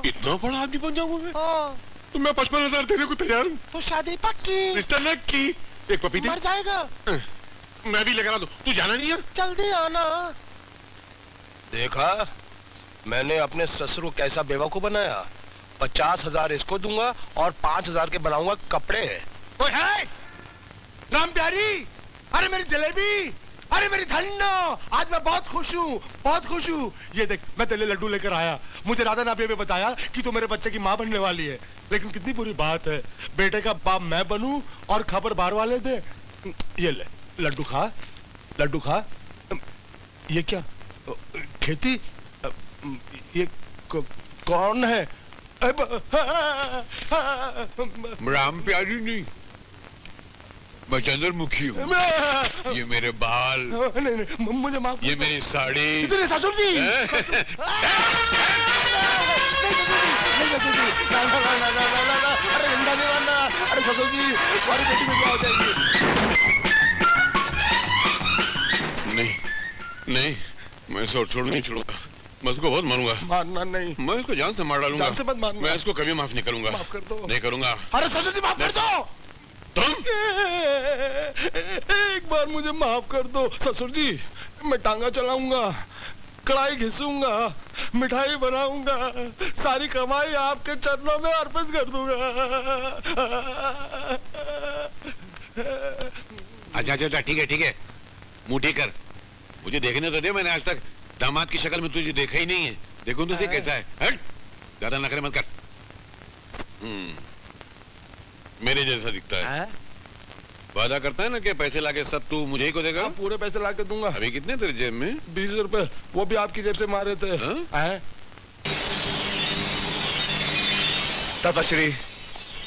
इतना बड़ा आदमी बन जाऊंगा मैं? तो मैं 55,000 देने को तैयार हूँ।
तो शादी पक्की।
रिश्ता नक्की। एक पपीते।
मर जाएगा।
मैं भी लेकर आ दूं। तू जाना नहीं है?
जल्दी आना।
देखा मैंने अपने ससुर को कैसा बेवकूफ बनाया। 50,000 इसको दूंगा और 5,000 के बनाऊंगा कपड़े।
ओए है राम प्यारी, अरे मेरी जलेबी, अरे मेरी धन्नो, आज मैं बहुत खुश हूँ, बहुत खुश हूँ। ये देख मैं तेरे लिए लड्डू लेकर आया। मुझे राधा नाभिया ने बताया कि तू मेरे बच्चे की माँ बनने वाली है, लेकिन कितनी बुरी बात है, बेटे का बाप मैं बनूं और खबर बाहर वाले दे। ये ले लड्डू खा, लड्डू खा। ये क्या खेती? ये कौन है?
राम प्यारी नहीं, मैं चंद्रमुखी हूँ। ये मेरे बाल।
नहीं नहीं मुझे माफ।
ये मेरी साड़ी।
ससुर जी। अरे ससुर जी तुम्हारी बेटी में क्या हो जाएगी?
नहीं नहीं, मैं इसको छोड़ नहीं छोड़ूंगा, मैं इसको बहुत मारूंगा।
मारना नहीं,
मैं इसको जान से मार डालूंगा।
जान से मत मारना।
मैं इसको कभी माफ नहीं करूंगा।
माफ कर दो।
नहीं करूंगा।
अरे ससुर जी माफ कर दो।
तुम
एक बार मुझे माफ कर दो ससुर जी। मैं टांगा चलाऊंगा, कढ़ाई घिसूंगा, मिठाई बनाऊंगा, सारी कमाई आपके चरणों में अर्पित कर दूंगा।
अच्छा अच्छा ठीक है ठीक है, मुंह ठीक कर, मुझे देखने तो दे। मैंने आज तक दामाद की शक्ल में तुझे देखा ही नहीं है। देखो तो सही कैसा है। हट, ज्यादा नखरे मत कर। मेरे जैसा दिखता है। वादा करता है ना कि पैसे लाके सब तू मुझे ही को देगा।
पूरे पैसे लाके दूंगा।
अभी कितने तेरे जेब में?
20 रुपए, वो भी आपकी जेब से मारे थे।
दादाश्री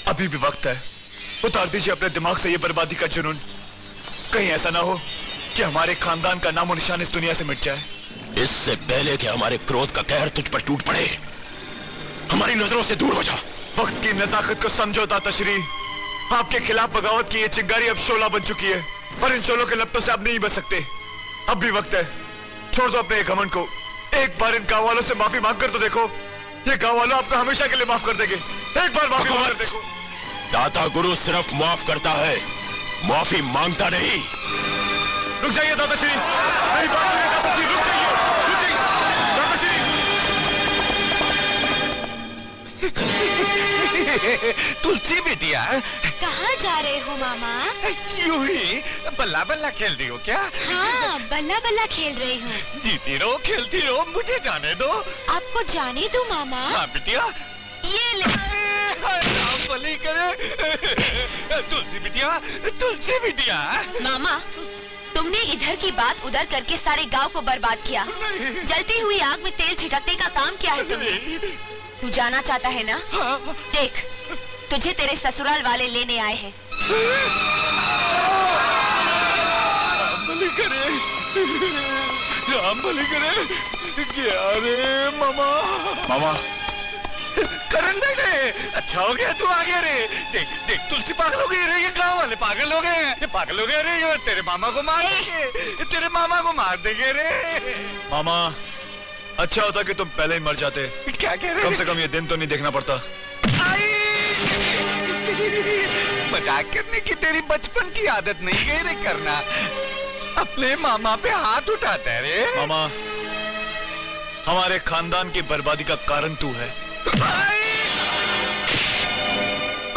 अभी भी वक्त है, उतार दीजिए अपने दिमाग से ये बर्बादी का जुनून। कहीं ऐसा ना हो कि हमारे खानदान का नामो निशान इस दुनिया से मिट जाए।
इससे पहले कि हमारे क्रोध का कहर तुझ पर टूट पड़े, हमारी नजरों से दूर हो जा।
वक्त की नजाकत को समझो दाताश्री, आपके खिलाफ बगावत की ये चिंगारी अब शोला बन चुकी है और इन शोलों के लपटों से अब नहीं बच सकते। अब भी वक्त है, छोड़ दो अपने घमंड को। एक बार इन गांव वालों से माफी मांग कर तो देखो, ये गांव वालों आपको हमेशा के लिए माफ कर देंगे। एक बार माफी मांग कर देखो।
दाता गुरु सिर्फ माफ करता है, माफी मांगता नहीं।
रुक जाइए दादाश्री, मेरी बात सुनिए दादाश्री, रुक जाइए, रुक जाइए दादाश्री। तुलसी बिटिया,
कहाँ जा रहे हो मामा?
यूं ही बल्ला बल्ला खेल रही हो क्या?
हाँ, बल्ला बल्ला खेल रही हूँ।
जीती रहो, खेलती रहो, मुझे जाने दो।
आपको जाने दो मामा।
हाँ बिटिया,
ये ले।
राम भली करे। तुलसी बिटिया, तुलसी बिटिया।
मामा, तुमने इधर की बात उधर करके सारे गांव को बर्बाद किया। जलती हुई आग में तेल छिड़कने का काम किया है तुमने। तू जाना चाहता है ना? देख, तुझे तेरे ससुराल वाले लेने आए हैं।
राम भली करे, राम भली करे। क्या रे मामा?
मामा,
करण बेटे, अच्छा हो गया तू आ गया रे। देख देख, तुलसी पागल हो गई रे, ये गांव वाले पागल हो गए, ये पागल हो गए रे, ये तेरे मामा को मार देंगे, तेरे मामा को मार देंगे रे।
मामा, अच्छा होता कि तुम पहले ही मर जाते।
क्या कह रहे?
कम से कम ये दिन तो नहीं देखना पड़ता।
मजाक करने की तेरी बचपन की आदत नहीं गई रे करना। अपने मामा पे हाथ उठाता है रे।
मामा, हमारे खानदान की बर्बादी का कारण तू है।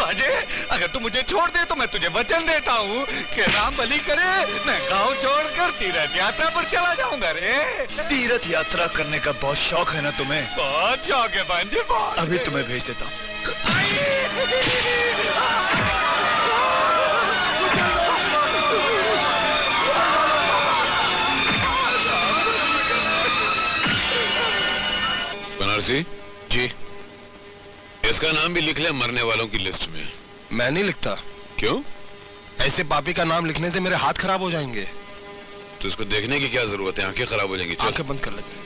अजय, अगर तू मुझे छोड़ दे तो मैं तुझे वचन देता हूँ कि राम बलि करे, मैं गांव छोड़कर तीर्थ यात्रा पर चला जाऊंगा रे।
तीर्थ यात्रा करने का बहुत शौक है ना तुम्हें?
बहुत शौक है भांजे, बहुत।
अभी तुम्हें भेज देता हूँ।
बनारसी
जी,
इसका नाम भी लिख ले मरने वालों की लिस्ट में।
मैं नहीं लिखता।
क्यों?
ऐसे पापी का नाम लिखने से मेरे हाथ खराब हो जाएंगे।
तो इसको देखने की क्या जरूरत है? आंखें खराब हो जाएंगी।
आंखें बंद कर लेते हैं।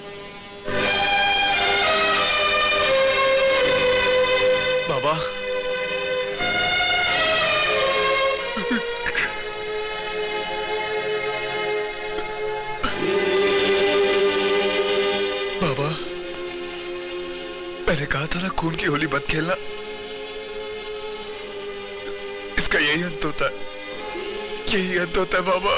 बाबा, बाबा, मैंने कहा था ना खून की होली मत खेलना। इसका यही अंत होता है, यही अंत होता है बाबा।